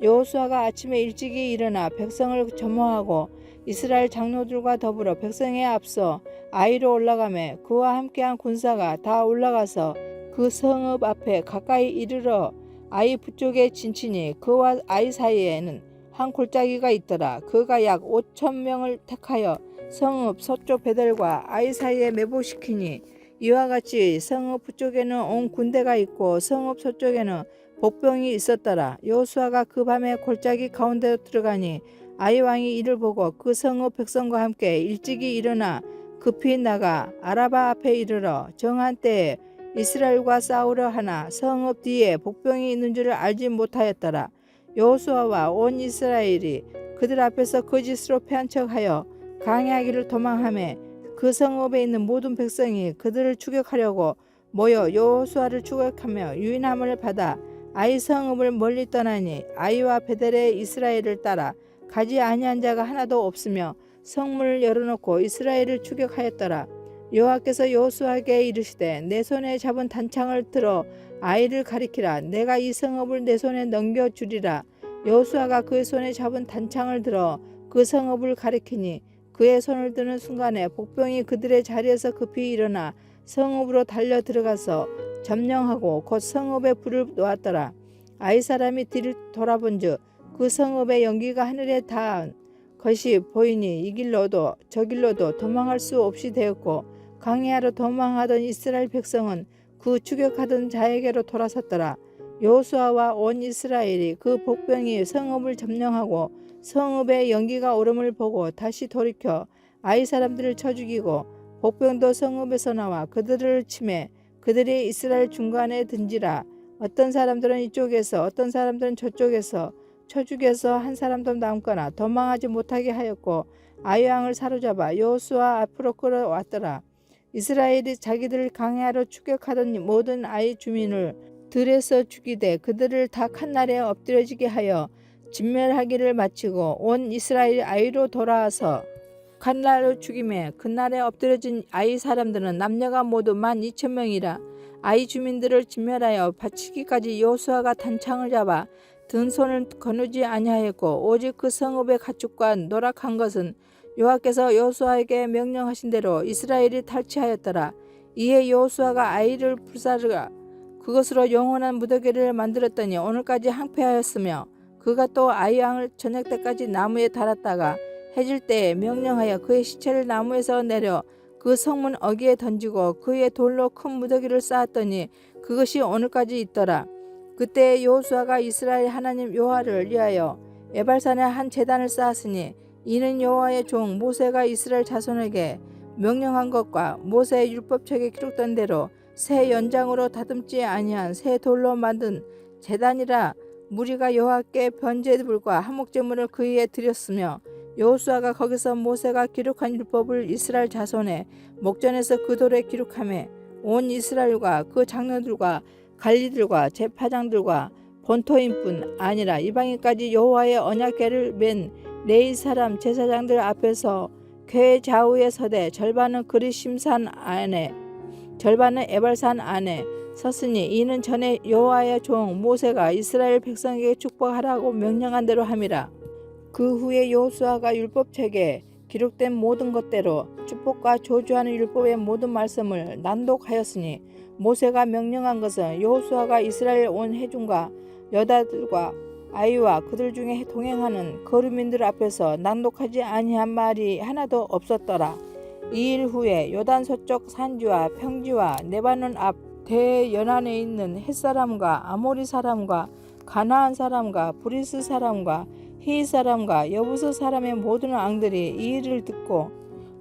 여호수아가 아침에 일찍이 일어나 백성을 점호하고 이스라엘 장로들과 더불어 백성에 앞서 아이로 올라가매 그와 함께한 군사가 다 올라가서 그 성읍 앞에 가까이 이르러 아이 북쪽에 진치니 그와 아이 사이에는 한 골짜기가 있더라. 그가 약 5,000명을 택하여 성읍 서쪽 베델과 아이 사이에 매복시키니 이와 같이 성읍 북쪽에는 온 군대가 있고 성읍 서쪽에는 복병이 있었더라. 여호수아가 그 밤에 골짜기 가운데로 들어가니 아이 왕이 이를 보고 그 성읍 백성과 함께 일찍이 일어나 급히 나가 아라바 앞에 이르러 정한 때에 이스라엘과 싸우려 하나 성읍 뒤에 복병이 있는 줄을 알지 못하였더라. 여호수아와 온 이스라엘이 그들 앞에서 거짓으로 패한 척하여 강해하기를 도망하며 그 성읍에 있는 모든 백성이 그들을 추격하려고 모여 여호수아를 추격하며 유인함을 받아 아이 성읍을 멀리 떠나니 아이와 베델의 이스라엘을 따라 가지 아니한 자가 하나도 없으며 성문을 열어놓고 이스라엘을 추격하였더라. 여호와께서 여호수아에게 이르시되 내 손에 잡은 단창을 들어 아이를 가리키라. 내가 이 성읍을 내 손에 넘겨주리라. 여호수아가 그의 손에 잡은 단창을 들어 그 성읍을 가리키니 그의 손을 드는 순간에 복병이 그들의 자리에서 급히 일어나 성읍으로 달려 들어가서 점령하고 곧 성읍에 불을 놓았더라. 아이 사람이 뒤를 돌아본즉 그 성읍의 연기가 하늘에 닿은 것이 보이니 이 길로도 저 길로도 도망할 수 없이 되었고 강해하러 도망하던 이스라엘 백성은 그 추격하던 자에게로 돌아섰더라. 여호수아와 온 이스라엘이 그 복병이 성읍을 점령하고 성읍의 연기가 오름을 보고 다시 돌이켜 아이 사람들을 쳐 죽이고 복병도 성읍에서 나와 그들을 치매 그들이 이스라엘 중간에 든지라. 어떤 사람들은 이쪽에서 어떤 사람들은 저쪽에서 쳐 죽여서 한 사람도 남거나 도망하지 못하게 하였고 아이 왕을 사로잡아 여호수아 앞으로 끌어왔더라. 이스라엘이 자기들을 강해하러 추격하던 모든 아이 주민을 들에서 죽이되 그들을 다 칸날에 엎드려지게 하여 진멸하기를 마치고 온 이스라엘이 아이로 돌아와서 칼날로 죽임에 그날에 엎드려진 아이 사람들은 남녀가 모두 12,000명이라. 아이 주민들을 진멸하여 바치기까지 여호수아가 단창을 잡아 든 손을 거누지 아니하였고 오직 그 성읍의 가축과 노락한 것은 여호와께서 여호수아에게 명령하신 대로 이스라엘이 탈취하였더라. 이에 여호수아가 아이를 불사르가 그것으로 영원한 무더기를 만들었더니 오늘까지 항폐하였으며 그가 또 아이 양을 저녁 때까지 나무에 달았다가 해질 때에 명령하여 그의 시체를 나무에서 내려 그 성문 어귀에 던지고 그의 돌로 큰 무더기를 쌓았더니 그것이 오늘까지 있더라. 그때 여호수아가 이스라엘 하나님 여호와를 위하여 에발산에 한 제단을 쌓았으니 이는 여호와의 종 모세가 이스라엘 자손에게 명령한 것과 모세의 율법책에 기록된 대로 새 연장으로 다듬지 아니한 새 돌로 만든 제단이라. 무리가 여호와께 번제물과 화목제물을 그 위에 드렸으며 여호수아가 거기서 모세가 기록한 율법을 이스라엘 자손의 목전에서 그 돌에 기록하며 온 이스라엘과 그 장로들과 관리들과 제파장들과 본토인뿐 아니라 이방인까지 여호와의 언약궤를 맨 레위 사람 제사장들 앞에서 궤 좌우에 서되 절반은 그리심산 안에 절반은 에발산 안에 섰으니 이는 전에 여호와의 종 모세가 이스라엘 백성에게 축복하라고 명령한 대로 함이라. 그 후에 여호수아가 율법책에 기록된 모든 것대로 축복과 저주하는 율법의 모든 말씀을 낭독하였으니 모세가 명령한 것은 여호수아가 이스라엘 온 회중과 여자들과 아이와 그들 중에 동행하는 거류민들 앞에서 낭독하지 아니한 말이 하나도 없었더라. 이 일 후에 요단 서쪽 산지와 평지와 레바논 앞 대연안에 있는 헷사람과 아모리 사람과 가나안 사람과 브리스 사람과 히윗 사람과 여부스 사람의 모든 왕들이 이 일을 듣고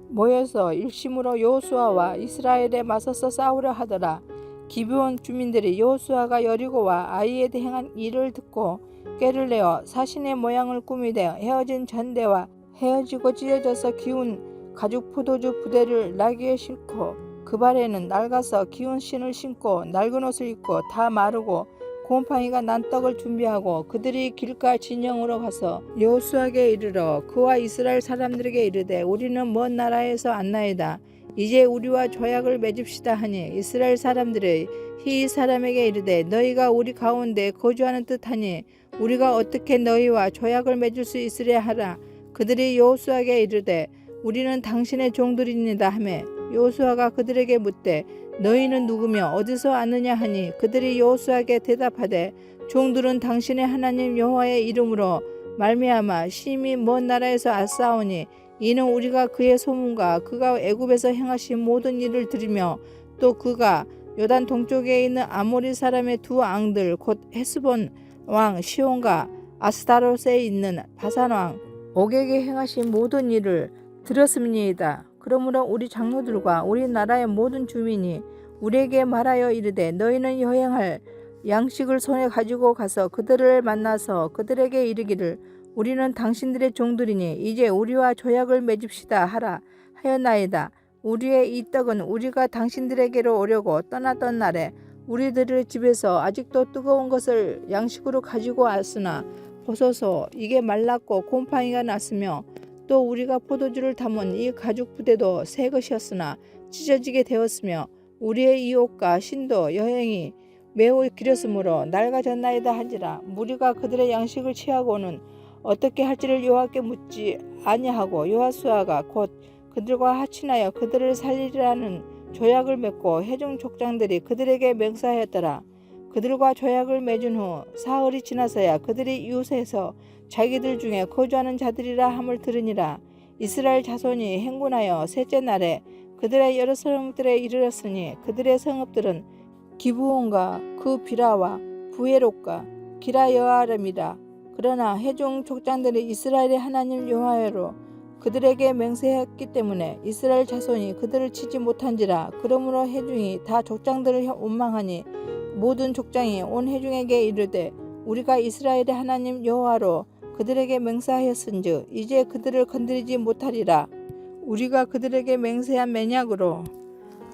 모여서 일심으로 여호수아와 이스라엘에 맞서서 싸우려 하더라. 기브온 주민들이 여호수아가 여리고와 아이에 행한 일을 듣고 꾀를 내어 사신의 모양을 꾸미되 헤어진 전대와 헤어지고 찢어져서 기운 가죽 포도주 부대를 나귀에 싣고 그 발에는 낡아서 기운 신을 신고 낡은 옷을 입고 다 마르고 곰팡이가 난 떡을 준비하고 그들이 길가 진영으로 가서 여호수아에게 이르러 그와 이스라엘 사람들에게 이르되 우리는 먼 나라에서 왔나이다. 이제 우리와 조약을 맺읍시다 하니 이스라엘 사람들의 히윗 사람에게 이르되 너희가 우리 가운데 거주하는 듯하니 우리가 어떻게 너희와 조약을 맺을 수 있으랴 하라. 그들이 여호수아에게 이르되 우리는 당신의 종들이니이다 하매 여호수아가 그들에게 묻되 너희는 누구며 어디서 왔느냐 하니 그들이 여호수아에게 대답하되 종들은 당신의 하나님 여호와의 이름으로 말미암아 심히 먼 나라에서 왔사오니 이는 우리가 그의 소문과 그가 애굽에서 행하신 모든 일을 들으며 또 그가 요단 동쪽에 있는 아모리 사람의 두 왕들 곧 헤스본 왕 시온과 아스타롯에 있는 바산 왕 옥에게 행하신 모든 일을 들었음이니이다. 그러므로 우리 장로들과 우리 나라의 모든 주민이 우리에게 말하여 이르되 너희는 여행할 양식을 손에 가지고 가서 그들을 만나서 그들에게 이르기를 우리는 당신들의 종들이니 이제 우리와 조약을 맺읍시다 하라 하였나이다. 우리의 이 떡은 우리가 당신들에게로 오려고 떠났던 날에 우리들의 집에서 아직도 뜨거운 것을 양식으로 가지고 왔으나 보소서 이게 말랐고 곰팡이가 났으며 또 우리가 포도주를 담은 이 가죽 부대도 새 것이었으나 찢어지게 되었으며 우리의 이 옷과 신도 여행이 매우 길었으므로 낡아졌나이다 한지라. 무리가 그들의 양식을 취하고는 어떻게 할지를 여호와께 묻지 아니하고 여호수아가 곧 그들과 합친하여 그들을 살리라는 조약을 맺고 회중 족장들이 그들에게 맹세하였더라. 그들과 조약을 맺은 후 사흘이 지나서야 그들이 이웃에서 자기들 중에 거주하는 자들이라 함을 들으니라. 이스라엘 자손이 행군하여 셋째 날에 그들의 여러 성읍들에 이르렀으니 그들의 성읍들은 기브온과 그 비라와 부에롯과 기라여아름이라. 그러나 회중 족장들이 이스라엘의 하나님 여호와로 그들에게 맹세했기 때문에 이스라엘 자손이 그들을 치지 못한지라. 그러므로 회중이 다 족장들을 원망하니 모든 족장이 온 회중에게 이르되 우리가 이스라엘의 하나님 여호와로 그들에게 맹세하였은즉 이제 그들을 건드리지 못하리라. 우리가 그들에게 맹세한 맹약으로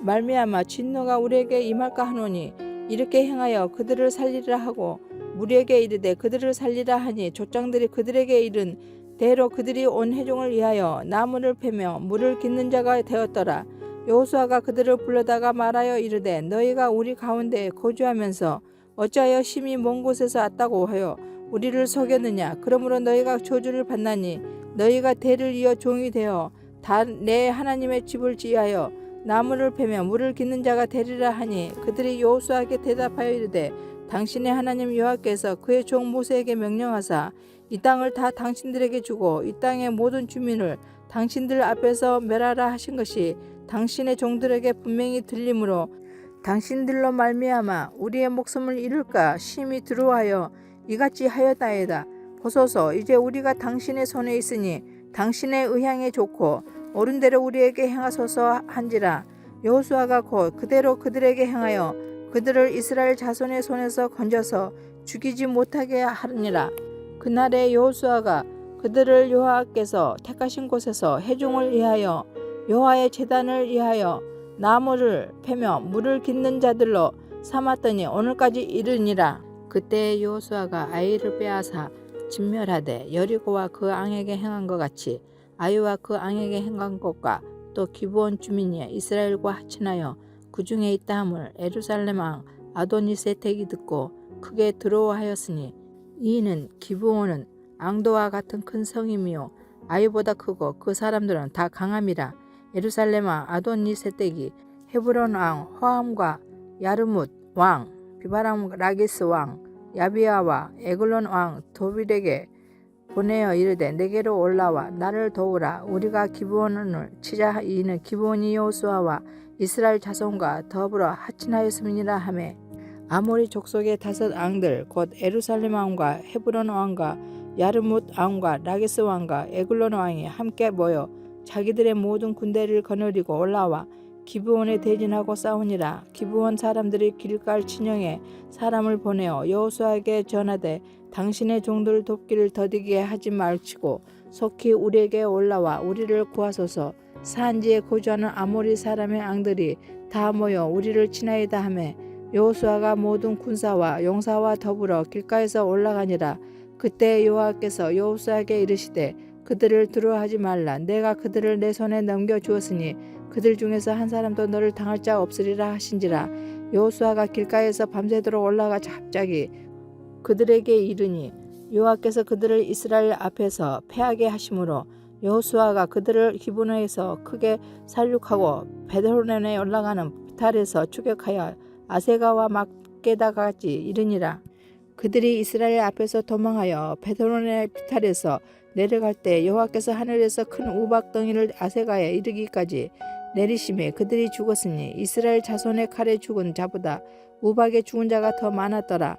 말미암아 진노가 우리에게 임할까 하노니 이렇게 행하여 그들을 살리라 하고 무리에게 이르되 그들을 살리라 하니 족장들이 그들에게 이른 대로 그들이 온 회중을 위하여 나무를 패며 물을 깃는 자가 되었더라. 여호수아가 그들을 불러다가 말하여 이르되 너희가 우리 가운데 거주하면서 어찌하여 심히 먼 곳에서 왔다고 하여 우리를 속였느냐. 그러므로 너희가 저주를 받나니 너희가 대를 이어 종이 되어 다 내 하나님의 집을 지하여 나무를 패며 물을 깃는 자가 되리라 하니 그들이 여호수아에게 대답하여 이르되 당신의 하나님 여호와께서 그의 종 모세에게 명령하사 이 땅을 다 당신들에게 주고 이 땅의 모든 주민을 당신들 앞에서 멸하라 하신 것이 당신의 종들에게 분명히 들리므로 당신들로 말미암아 우리의 목숨을 잃을까 심히 두려워하여 이같이 하였나이다. 보소서, 이제 우리가 당신의 손에 있으니 당신의 의향에 좋고 옳은 대로 우리에게 행하소서 한지라. 여호수아가 곧 그대로 그들에게 행하여 그들을 이스라엘 자손의 손에서 건져서 죽이지 못하게 하느니라. 그날에 여호수아가 그들을 여호와께서 택하신 곳에서 회중을 위하여 여호와의 제단을 위하여 나무를 패며 물을 깃는 자들로 삼았더니 오늘까지 이르니라. 그때 여호수아가 아이를 빼앗아 진멸하되 여리고와 그 왕에게 행한 것 같이 아이와 그 왕에게 행한 것과 또 기브온 주민이 이스라엘과 합친하여 그 중에 있다 함을 예루살렘 왕 아도니세덱이 듣고 크게 두려워하였으니 이는 기브온은 앙도와 같은 큰 성임이요 아이보다 크고 그 사람들은 다 강함이라. 예루살렘 왕 아도니세덱이 헤브론 왕 호함과 야르뭇 왕 비바람 라기스 왕 야비아와 에글론 왕 도빌에게 보내어 이르되 내게로 올라와 나를 도우라. 우리가 기브온을 치자. 이는 기브온이 여호수아와 이스라엘 자손과 더불어 합친하였음이니라 하매 아모리 족속의 5 왕들 곧 예루살렘 왕과 헤브론 왕과 야르뭇 왕과 라기스 왕과 에글론 왕이 함께 모여 자기들의 모든 군대를 거느리고 올라와 기브온에 대진하고 싸우니라. 기브온 사람들이 길갈 진영에 사람을 보내어 여호수아에게 전하되 당신의 종들 돕기를 더디게 하지 말치고 속히 우리에게 올라와 우리를 구하소서. 산지에 거주하는 아모리 사람의 왕들이 다 모여 우리를 치나이다 하매 여호수아가 모든 군사와 용사와 더불어 길가에서 올라가니라. 그때 여호와께서 여호수아에게 이르시되 그들을 두려워하지 말라. 내가 그들을 내 손에 넘겨주었으니 그들 중에서 한 사람도 너를 당할 자 없으리라 하신지라. 여호수아가 길가에서 밤새도록 올라가 갑자기 그들에게 이르니 여호와께서 그들을 이스라엘 앞에서 패하게 하심으로 여호수아가 그들을 기브온에서 크게 살육하고 베드호론에 올라가는 비탈에서 추격하여 아세가와 막게다까지 이르니라. 그들이 이스라엘 앞에서 도망하여 베드호론의 비탈에서 내려갈 때 여호와께서 하늘에서 큰 우박 덩이를 아세가에 이르기까지 내리심에 그들이 죽었으니 이스라엘 자손의 칼에 죽은 자보다 우박에 죽은 자가 더 많았더라.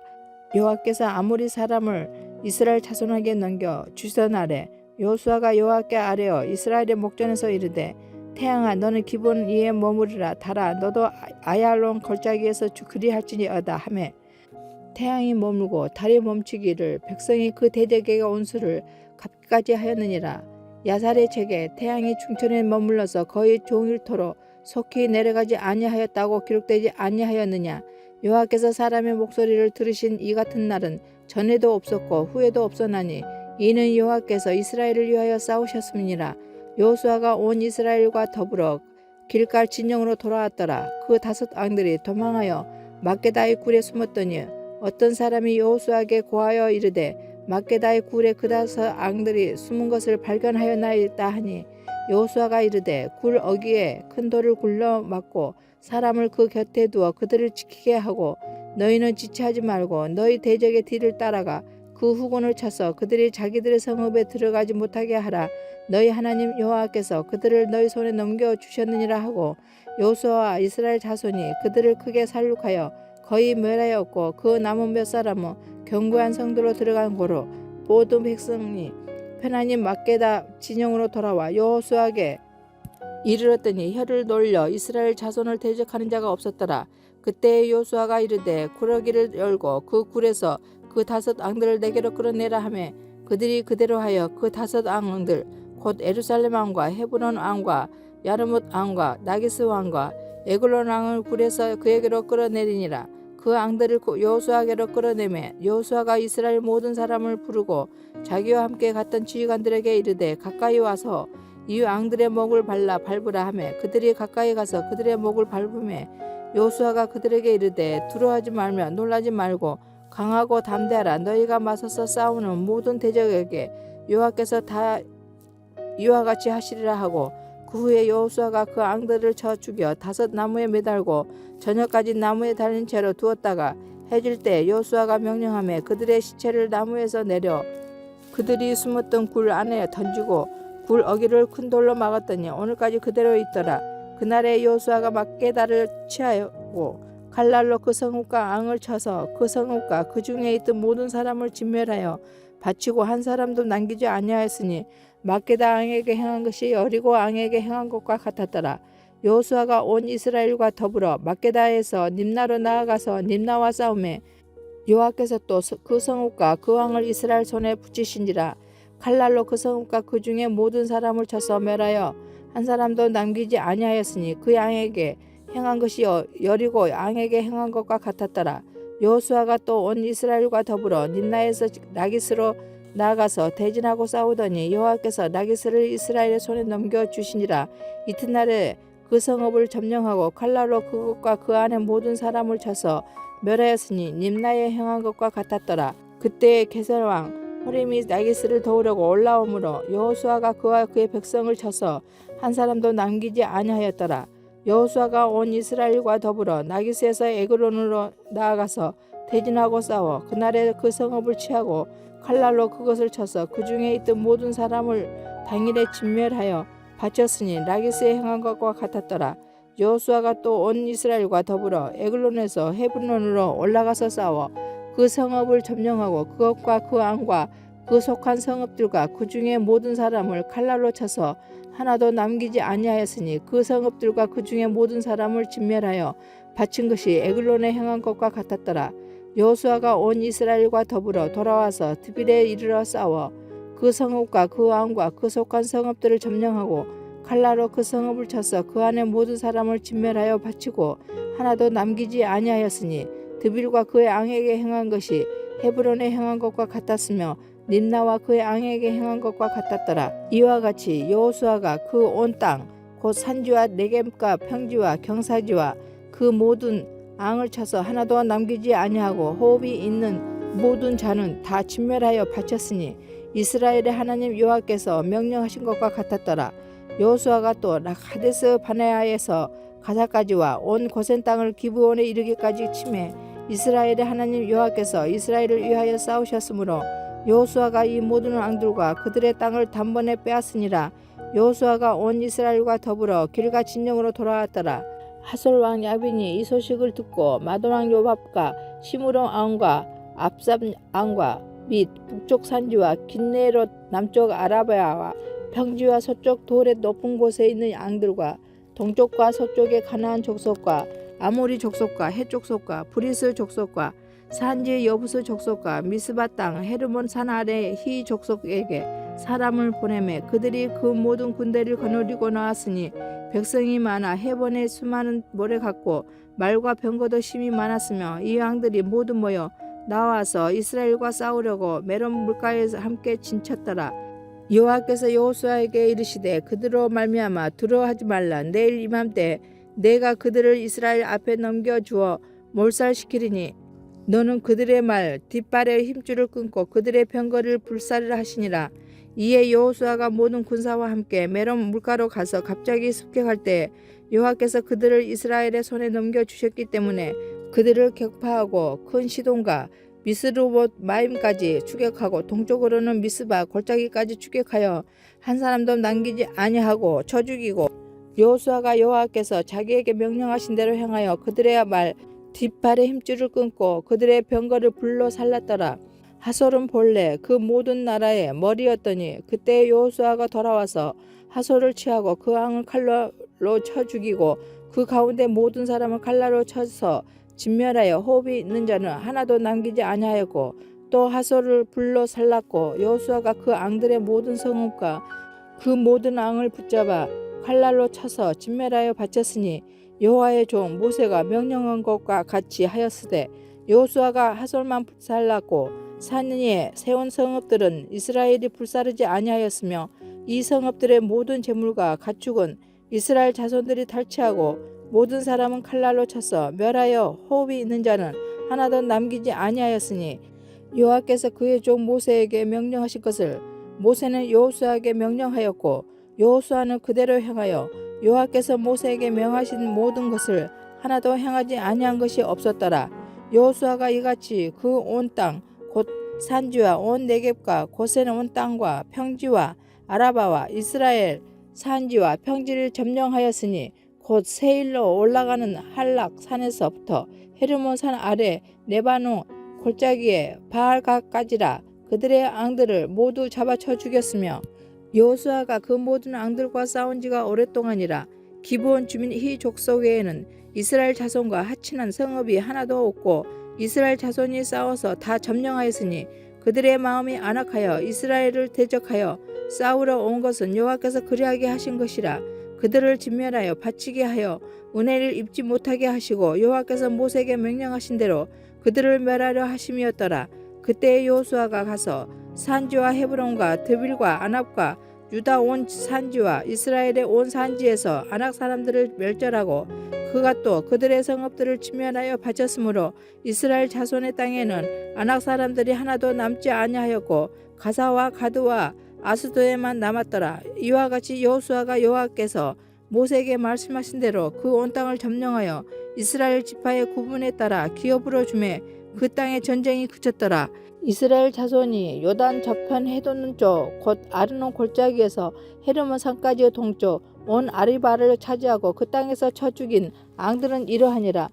여호와께서 아모리 사람을 이스라엘 자손에게 넘겨 주시더날에 여호수아가 여호와께 아뢰어 이스라엘의 목전에서 이르되 태양아 너는 기브온 위에 머무르라. 달아 너도 아얄론 골짜기에서 그리할지니어다 하매 태양이 머물고 달이 멈추기를 백성이 그 대적에게 온 수를 갚기까지 하였느니라. 야살의 책에 태양이 중천에 머물러서 거의 종일토록 속히 내려가지 아니하였다고 기록되지 아니하였느냐. 여호와께서 사람의 목소리를 들으신 이 같은 날은 전에도 없었고 후에도 없었나니 이는 여호와께서 이스라엘을 위하여 싸우셨음이니라. 여호수아가 온 이스라엘과 더불어 길갈 진영으로 돌아왔더라. 그 5 왕들이 도망하여 막게다의 굴에 숨었더니 어떤 사람이 여호수아에게 고하여 이르되 막게다의 굴에 그 5 왕들이 숨은 것을 발견하였나이다 하니 여호수아가 이르되 굴 어귀에 큰 돌을 굴러 막고 사람을 그 곁에 두어 그들을 지키게 하고 너희는 지체하지 말고 너희 대적의 뒤를 따라가 그 후군을 쳐서 그들이 자기들의 성읍에 들어가지 못하게 하라. 너희 하나님 여호와께서 그들을 너희 손에 넘겨주셨느니라 하고 여호수아와 이스라엘 자손이 그들을 크게 살육하여 거의 멸하였고 그 남은 몇 사람은 견고한 성도로 들어간 고로 모든 백성이 편안히 막게다 진영으로 돌아와 여호수아에게 이르렀더니 혀를 놀려 이스라엘 자손을 대적하는 자가 없었더라. 그때 여호수아가 이르되 구러기를 열고 그 굴에서 그 5 왕들을 내게로 끌어내라 하매 그들이 그대로 하여 그 5 왕들 곧 예루살렘 왕과 헤브론 왕과 야르뭇 왕과 나기스 왕과 에글론 왕을 굴에서 그에게로 끌어내리니라. 그 앙들을 여호수아에게로 끌어내매 여호수아가 이스라엘 모든 사람을 부르고 자기와 함께 갔던 지휘관들에게 이르되 가까이 와서 이 앙들의 목을 밟으라 하매 그들이 가까이 가서 그들의 목을 밟으매 여호수아가 그들에게 이르되 두려워하지 말며 놀라지 말고 강하고 담대하라. 너희가 맞서서 싸우는 모든 대적에게 여호와께서 다 이와 같이 하시리라 하고 그 후에 여호수아가 그 앙들을 쳐 죽여 5 나무에 매달고 저녁까지 나무에 달린 채로 두었다가 해질 때 여호수아가 명령하며 그들의 시체를 나무에서 내려 그들이 숨었던 굴 안에 던지고 굴 어기를 큰 돌로 막았더니 오늘까지 그대로 있더라. 그날에 여호수아가 막게다를 취하고 칼날로 그 성읍과 앙을 쳐서 그 성읍과 그 중에 있던 모든 사람을 진멸하여 바치고 한 사람도 남기지 아니하였으니 막게다 앙에게 행한 것이 여리고 앙에게 행한 것과 같았더라. 여호수아가 온 이스라엘과 더불어 막게다에서 림나로 나아가서 림나와 싸우매 여호와께서 또 그 성읍과 그 왕을 이스라엘 손에 붙이신지라. 칼날로 그 성읍과 그 중에 모든 사람을 쳐서 멸하여 한 사람도 남기지 아니하였으니 그 양에게 행한 것이 여리고 앙에게 행한 것과 같았더라. 여호수아가 또 온 이스라엘과 더불어 림나에서 라기스로 나아가서 대진하고 싸우더니 여호와께서 라기스를 이스라엘의 손에 넘겨주시니라. 이튿날에 그 성읍을 점령하고 칼날로 그것과 그 안에 모든 사람을 쳐서 멸하였으니 림나에 행한 것과 같았더라. 그때 게셀왕 호림이 라기스를 도우려고 올라오므로 여호수아가 그와 그의 백성을 쳐서 한 사람도 남기지 아니하였더라. 여호수아가 온 이스라엘과 더불어 라기스에서 에글론으로 나아가서 대진하고 싸워 그날에 그 성읍을 취하고 칼날로 그것을 쳐서 그 중에 있던 모든 사람을 당일에 진멸하여 바쳤으니 라기스에 행한 것과 같았더라. 여호수아가 또 온 이스라엘과 더불어 에글론에서 헤브론으로 올라가서 싸워 그 성읍을 점령하고 그것과 그 왕과 그 속한 성읍들과 그 중에 모든 사람을 칼날로 쳐서 하나도 남기지 아니하였으니 그 성읍들과 그 중에 모든 사람을 진멸하여 바친 것이 에글론에 행한 것과 같았더라. 여호수아가 온 이스라엘과 더불어 돌아와서 드빌에 이르러 싸워 그 성읍과 그 왕과 그 속한 성읍들을 점령하고 칼날로 그 성읍을 쳐서 그 안에 모든 사람을 진멸하여 바치고 하나도 남기지 아니하였으니 드빌과 그의 앙에게 행한 것이 헤브론에 행한 것과 같았으며 림나와 그의 앙에게 행한 것과 같았더라. 이와 같이 여호수아가 그 온 땅 곧 산지와 네겝과 평지와 경사지와 그 모든 앙을 쳐서 하나도 남기지 아니하고 호흡이 있는 모든 자는 다 진멸하여 바쳤으니 이스라엘의 하나님 여호와께서 명령하신 것과 같았더라. 여호수아가 또 카데스 바네아에서 가사까지와 온 고센 땅을 기브온에 이르기까지 치매 이스라엘의 하나님 여호와께서 이스라엘을 위하여 싸우셨으므로 여호수아가 이 모든 왕들과 그들의 땅을 단번에 빼앗으니라. 여호수아가 온 이스라엘과 더불어 길가 진영으로 돌아왔더라. 하솔 왕 야빈이 이 소식을 듣고 마돈 왕 요밥과 시므론 왕과 압삽 왕과 및 북쪽 산지와 긴네롯 남쪽 아라바와 평지와 서쪽 돌의 높은 곳에 있는 왕들과 동쪽과 서쪽의 가나안 족속과 아모리 족속과 헷 족속과 브리스 족속과 산지의 여부스 족속과 미스바 땅 헤르몬 산 아래 히 족속에게 사람을 보내매 그들이 그 모든 군대를 거느리고 나왔으니 백성이 많아 해번에 수많은 모래 같고 말과 병거도 심이 많았으며 이 왕들이 모두 모여 나와서 이스라엘과 싸우려고 메론 물가에서 함께 진쳤더라. 여호와께서 여호수아에게 이르시되 그들로 말미암아 두려워하지 말라. 내일 이맘때 내가 그들을 이스라엘 앞에 넘겨주어 몰살시키리니 너는 그들의 말 뒷발의 힘줄을 끊고 그들의 병거를 불사르라 하시니라. 이에 여호수아가 모든 군사와 함께 메론 물가로 가서 갑자기 습격할 때 여호와께서 그들을 이스라엘의 손에 넘겨주셨기 때문에 그들을 격파하고 큰 시돈과 미스르봇 마임까지 추격하고 동쪽으로는 미스바 골짜기까지 추격하여 한 사람도 남기지 아니하고 쳐 죽이고 여호수아가 여호와께서 자기에게 명령하신 대로 행하여 그들의 말 뒷발의 힘줄을 끊고 그들의 병거를 불로 살랐더라. 하솔은 본래 그 모든 나라의 머리였더니 그때 여호수아가 돌아와서 하솔을 취하고 그 왕을 칼로 쳐 죽이고 그 가운데 모든 사람을 칼날로 쳐서 진멸하여 호흡이 있는 자는 하나도 남기지 아니하였고 또 하솔을 불로 살랐고 여호수아가 그 왕들의 모든 성읍과 그 모든 왕을 붙잡아 칼날로 쳐서 진멸하여 바쳤으니 여호와의 종 모세가 명령한 것과 같이 하였으되 여호수아가 하솔만 불살랐고 산 위에 세운 성읍들은 이스라엘이 불사르지 아니하였으며 이 성읍들의 모든 재물과 가축은 이스라엘 자손들이 탈취하고 모든 사람은 칼날로 쳐서 멸하여 호흡이 있는 자는 하나도 남기지 아니하였으니 여호와께서 그의 종 모세에게 명령하신 것을 모세는 여호수아에게 명령하였고 여호수아는 그대로 행하여 여호와께서 모세에게 명하신 모든 것을 하나도 행하지 아니한 것이 없었더라. 여호수아가 이같이 그 온 땅 곧 산지와 온 네겝과 고센 온 땅과 평지와 아라바와 이스라엘 산지와 평지를 점령하였으니 곧 세일로 올라가는 할락 산에서부터 헤르몬 산 아래 레바논 골짜기에 바알갓까지라. 그들의 앙들을 모두 잡아쳐 죽였으며 여호수아가 그 모든 앙들과 싸운 지가 오랫동안이라. 기브온 주민 히 족속 외에는 이스라엘 자손과 합친한 성읍이 하나도 없고 이스라엘 자손이 싸워서 다 점령하였으니 그들의 마음이 안악하여 이스라엘을 대적하여 싸우러 온 것은 여호와께서 그리하게 하신 것이라. 그들을 진멸하여 바치게 하여 은혜를 입지 못하게 하시고 여호와께서 모세에게 명령하신 대로 그들을 멸하려 하심이었더라. 그때 여호수아가 가서 산지와 헤브론과 드빌과 아납과 유다 온 산지와 이스라엘의 온 산지에서 아낙 사람들을 멸절하고 그가 또 그들의 성읍들을 진멸하여 바쳤으므로 이스라엘 자손의 땅에는 아낙 사람들이 하나도 남지 아니하였고 가사와 가드와 아스도에만 남았더라. 이와 같이 여호수아가 여호와께서 모세에게 말씀하신 대로 그 온 땅을 점령하여 이스라엘 지파의 구분에 따라 기업으로 주매 그 땅의 전쟁이 그쳤더라. 이스라엘 자손이 요단 저편 해돋는 쪽 곧 아르논 골짜기에서 헤르몬 산까지의 동쪽 온 아리바를 차지하고 그 땅에서 쳐 죽인 앙들은 이러하니라.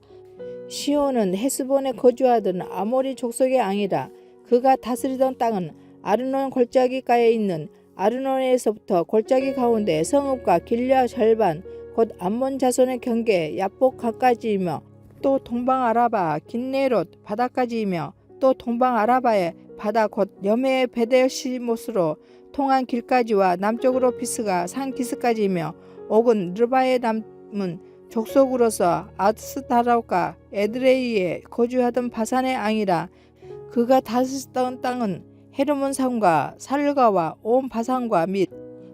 시온은 헤스본에 거주하던 아모리 족속의 앙이라. 그가 다스리던 땅은 아르논 골짜기가에 있는 아르논에서부터 골짜기 가운데 성읍과 길랴 절반 곧 암몬 자손의 경계 야복 강까지이며 또 동방 아라바 긴네롯 바다까지이며 또 동방 아라바의 바다 곧 여메 베델시못으로 통한 길까지와 남쪽으로 비스가 산 기스까지이며 옥은 르바에 남은 족속으로서 아스타라과 에드레이에 거주하던 바산의 앙이라. 그가 다스리던 땅은 헤르몬 산과 살가와 온 바산과 및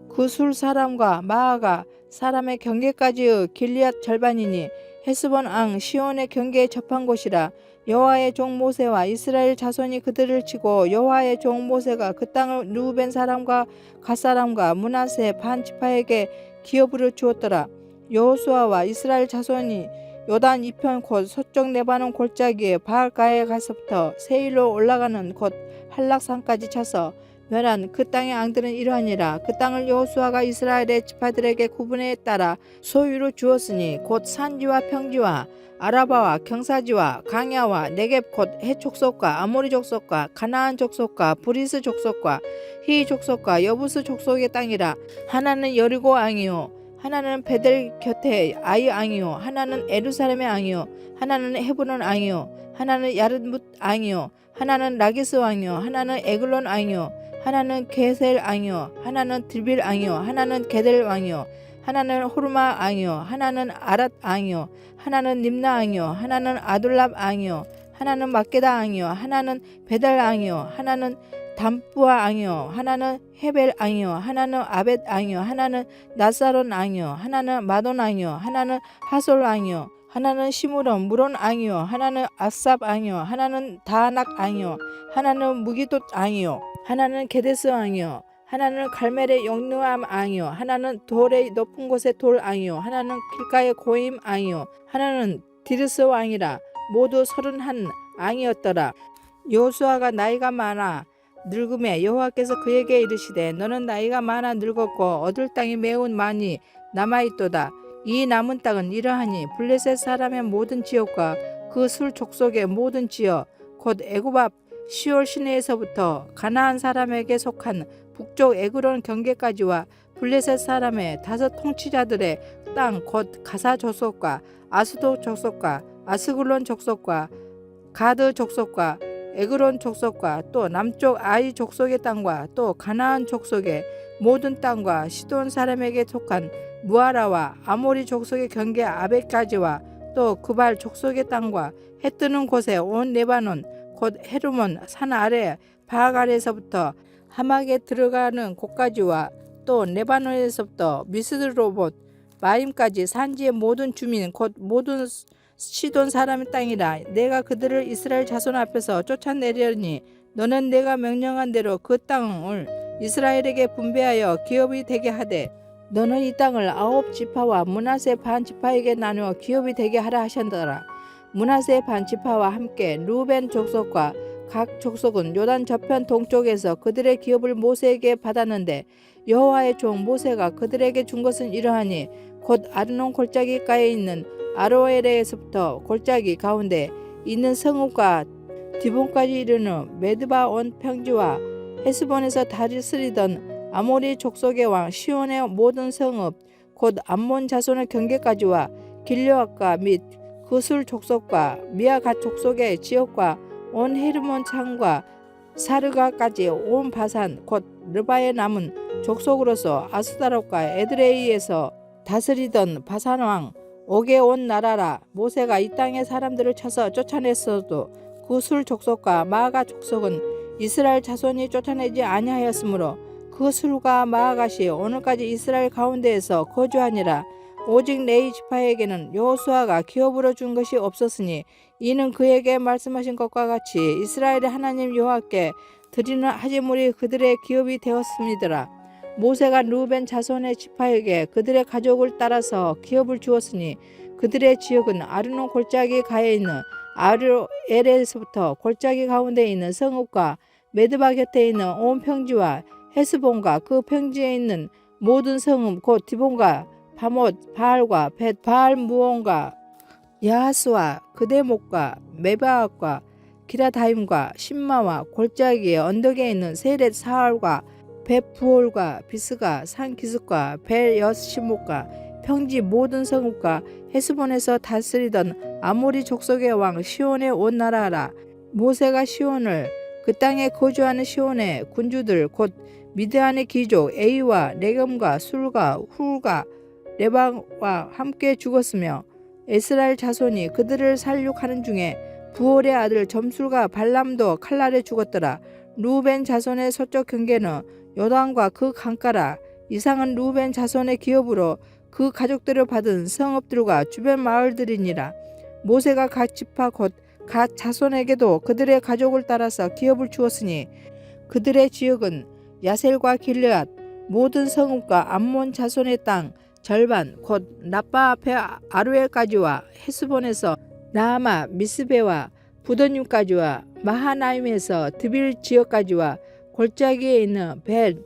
그 술 사람과 마아가 사람의 경계까지의 길리앗 절반이니 헤스본 앙 시온의 경계에 접한 곳이라. 여호와의 종 모세와 이스라엘 자손이 그들을 치고 여호와의 종 모세가 그 땅을 르우벤 사람과 갓 사람과 므낫세 반 지파에게 기업으로 주었더라. 여호수아와 이스라엘 자손이 요단 이편 곧 서쪽 레바논 골짜기에 바알가에 가서부터 세일로 올라가는 곧 할락산까지 쳐서 멸한 그 땅의 앙들은 이러하니라. 그 땅을 여호수아가 이스라엘의 지파들에게 구분에 따라 소유로 주었으니 곧 산지와 평지와 아라바와 경사지와 강야와 네겝 곧 헷 족속과 아모리 족속과 가나안 족속과 브리스 족속과 히 족속과 여부스 족속의 땅이라. 하나는 여리고 앙이요 하나는 베델 곁에 아이 앙이요 하나는 에루살렘의 앙이요 하나는 헤브론 앙이요 하나는 야르뭇 앙이요 하나는 라기스 앙이요 하나는 에글론 앙이요 하나는 게셀 앙이요 하나는 드빌 앙이요 하나는 게델 앙이요 하나는 호르마 앙이요 하나는 아랏 앙이요 하나는 림나 앙이요 하나는 아둘랍 앙이요 하나는 막게다 앙이요 하나는 베달 앙이요 하나는 담부아 앙이요 하나는 헤벨 앙이요 하나는 아벳 앙이요 하나는 나사론 앙이요 하나는 마돈 앙이요 하나는 하솔 앙이요 하나는 시므론 무론 앙이요 하나는 아삽 앙이요 하나는 다낙 앙이요 하나는 무기돗 앙이요 하나는 게데스 앙이요 하나는 갈멜의 영르암 앙이요 하나는 돌의 높은 곳의 돌 앙이요 하나는 길가의 고임 앙이요 하나는 디르스 왕이라. 모두 31 앙이었더라. 여호수아가 나이가 많아 늙음에 여호와께서 그에게 이르시되 너는 나이가 많아 늙었고 얻을 땅이 매우 많이 남아있도다. 이 남은 땅은 이러하니 블레셋 사람의 모든 지역과 그 술 족속의 모든 지역 곧 애굽 앞 시올 시내에서부터 가나안 사람에게 속한 북쪽 에그론 경계까지와 블레셋 사람의 5 통치자들의 땅 곧 가사 족속과 아스도 족속과 아스글론 족속과 가드 족속과 에그론 족속과 또 남쪽 아이 족속의 땅과 또 가나안 족속의 모든 땅과 시돈 사람에게 속한 무아라와 아모리 족속의 경계 아벡까지와 또 그발 족속의 땅과 해 뜨는 곳에 온 레바논 곧 헤르몬 산 아래 바악 아래에서부터 하막에 들어가는 곳까지와 또 레바논에서부터 미스드로봇 마임까지 산지의 모든 주민 곧 모든 시돈 사람의 땅이라. 내가 그들을 이스라엘 자손 앞에서 쫓아내려니 너는 내가 명령한 대로 그 땅을 이스라엘에게 분배하여 기업이 되게 하되 너는 이 땅을 9지파와 므낫세 반 지파에게 나누어 기업이 되게 하라 하셨더라. 므낫세 반 지파와 함께 루벤 족속과 각 족속은 요단 저편 동쪽에서 그들의 기업을 모세에게 받았는데 여호와의 종 모세가 그들에게 준 것은 이러하니 곧 아르논 골짜기가에 있는 아로에레에서부터 골짜기 가운데 있는 성읍과 디본까지 이르는 메드바 온 평지와 헤스본에서 다스리던 아모리 족속의 왕 시온의 모든 성읍 곧 암몬 자손의 경계까지와 길르앗과 및 그술 족속과 미아갓 족속의 지역과 온 헤르몬 창과 사르가까지 온 바산 곧 르바에 남은 족속으로서 아스다롯과 에드레이에서 다스리던 바산 왕 옥의 온 나라라. 모세가 이 땅의 사람들을 쳐서 쫓아냈어도 그술 족속과 마아가 족속은 이스라엘 자손이 쫓아내지 아니하였으므로 그 술과 마아갓이 오늘까지 이스라엘 가운데에서 거주하니라. 오직 레위 지파에게는 여호수아가 기업으로 준 것이 없었으니 이는 그에게 말씀하신 것과 같이 이스라엘의 하나님 여호와께 드리는 화제물이 그들의 기업이 되었음이더라. 모세가 루벤 자손의 지파에게 그들의 가족을 따라서 기업을 주었으니 그들의 지역은 아르논 골짜기 가에 있는 아르엘에서부터 골짜기 가운데 있는 성읍과 메드바 곁에 있는 온 평지와 헤스본과 그 평지에 있는 모든 성읍 곧 디본과 바못 바알과 벳 바알 무온과 야하스와 그대목과 메바앗과 기라다임과 신마와 골짜기의 언덕에 있는 세렛 사알과 벳부올과 비스가 산 기슭과 벨 여시목과 평지 모든 성읍과 헤스본에서 다스리던 아모리 족속의 왕 시온의 온 나라라. 모세가 시온을 그 땅에 거주하는 시온의 군주들 곧 미드안의 귀족 에이와 레겜과 술과 훌과 레방과 함께 죽었으며 이스라엘 자손이 그들을 살육하는 중에 부올의 아들 점술과 발람도 칼날에 죽었더라. 루벤 자손의 서쪽 경계는 요단과 그 강가라. 이상은 루벤 자손의 기업으로 그 가족들을 받은 성읍들과 주변 마을들이니라. 모세가 각 지파 곧 각 자손에게도 그들의 가족을 따라서 기업을 주었으니 그들의 지역은 야셀과 길르앗 모든 성읍과 암몬 자손의 땅 절반 곧 라빠 앞에 아루엘까지와 헤스본에서 나아마 미스베와 부더님까지와 마하나임에서 드빌 지역까지와 골짜기에 있는 벳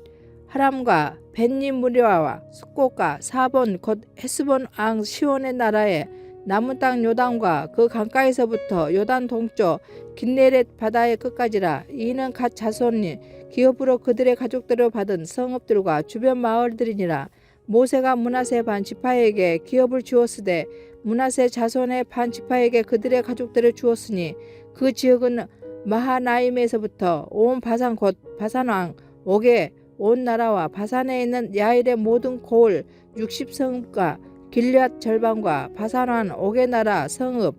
하람과 벳니무리아와 숫곳과 사본 곧 헤스본 왕 시온의 나라에 남은 땅 요단과 그 강가에서부터 요단 동쪽 긴네렛 바다의 끝까지라. 이는 각 자손이 기업으로 그들의 가족들을 받은 성읍들과 주변 마을들이니라. 모세가 므낫세 반 지파에게 기업을 주었으되 므낫세 자손의 반 지파에게 그들의 가족들을 주었으니 그 지역은 마하나임에서부터 온 바산 곧 바산 왕 옥의 온 나라와 바산에 있는 야일의 모든 고을 60성읍과 길앗 절반과 바산 왕 옥의 나라 성읍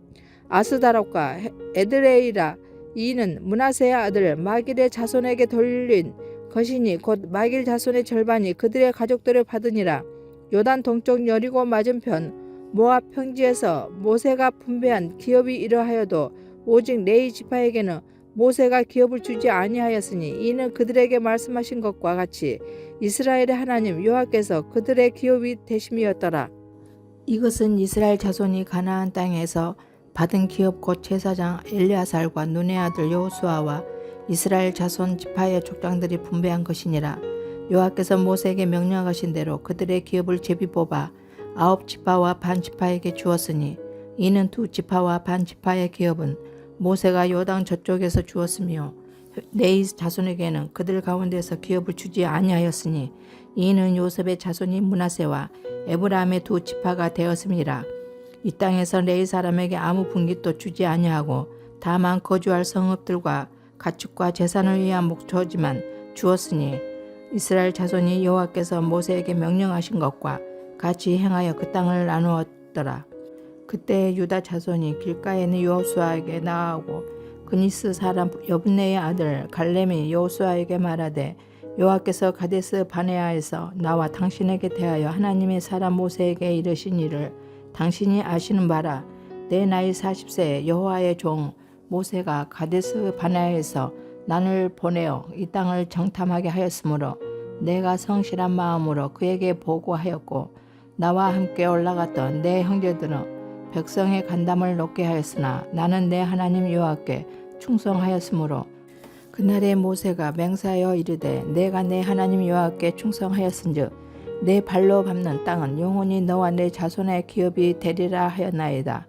아스다롯과 에드레이라. 이는 므낫세의 아들 마길의 자손에게 돌린 것이니 곧 마길 자손의 절반이 그들의 가족들을 받으니라. 요단 동쪽 여리고 맞은편 모압 평지에서 모세가 분배한 기업이 이러하여도 오직 레위 지파에게는 모세가 기업을 주지 아니하였으니 이는 그들에게 말씀하신 것과 같이 이스라엘의 하나님 여호와께서 그들의 기업이 되심이었더라. 이것은 이스라엘 자손이 가나안 땅에서 받은 기업 곧 제사장 엘르아살과 눈의 아들 여호수아와 이스라엘 자손 지파의 족장들이 분배한 것이니라. 여호와께서 모세에게 명령하신 대로 그들의 기업을 제비 뽑아 9지파와 반 지파에게 주었으니 이는 2지파와 반 지파의 기업은 모세가 요단 저쪽에서 주었으며 레위 자손에게는 그들 가운데서 기업을 주지 아니하였으니 이는 요셉의 자손이 므낫세와 에브라임의 2지파가 되었음이라. 이 땅에서 레위 사람에게 아무 분깃도 주지 아니하고 다만 거주할 성읍들과 가축과 재산을 위한 목초지만 주었으니 이스라엘 자손이 여호와께서 모세에게 명령하신 것과 같이 행하여 그 땅을 나누었더라. 그때 유다 자손이 길가에 있는 여호수아에게 나아오고 그니스 사람 여분네의 아들 갈렙이 여호수아에게 말하되 여호와께서 가데스 바네아에서 나와 당신에게 대하여 하나님의 사람 모세에게 이르신 일을 당신이 아시는 바라. 내 나이 40세에 여호와의 종 모세가 가데스 바네아에서 나를 보내어 이 땅을 정탐하게 하였으므로 내가 성실한 마음으로 그에게 보고하였고 나와 함께 올라갔던 내 형제들은 백성의 간담을 높게 하였으나 나는 내 하나님 여호와께 충성하였으므로 그날에 모세가 맹세하여 이르되 내가 내 하나님 여호와께 충성하였은즉 내 발로 밟는 땅은 영원히 너와 내 자손의 기업이 되리라 하였나이다.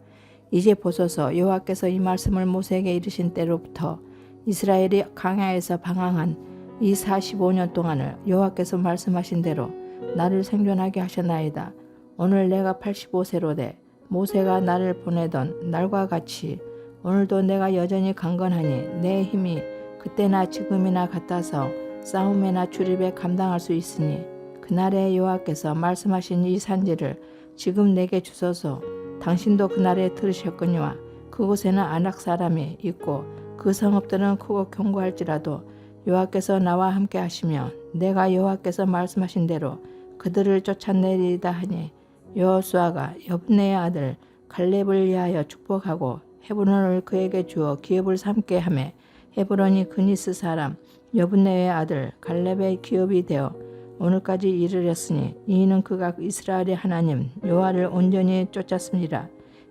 이제 보소서 여호와께서 이 말씀을 모세에게 이르신 때로부터 이스라엘이 광야에서 방황한 이 45년 동안을 여호와께서 말씀하신 대로 나를 생존하게 하셨나이다. 오늘 내가 85세로 돼 모세가 나를 보내던 날과 같이 오늘도 내가 여전히 강건하니 내 힘이 그때나 지금이나 같아서 싸움이나 출입에 감당할 수 있으니 그날에 여호와께서 말씀하신 이 산지를 지금 내게 주소서. 당신도 그날에 들으셨거니와 그곳에는 아낙 사람이 있고 그 성읍들은 크고 견고할지라도 여호와께서 나와 함께 하시면 내가 여호와께서 말씀하신 대로 그들을 쫓아내리다 하니 여호수아가 여분네의 아들 갈렙을 위하여 축복하고 헤브론을 그에게 주어 기업을 삼게 하매 헤브론이 그니스 사람 여분네의 아들 갈렙의 기업이 되어 오늘까지 이르렀으니 이는 그가 이스라엘의 하나님 여호와를 온전히 쫓았습니다.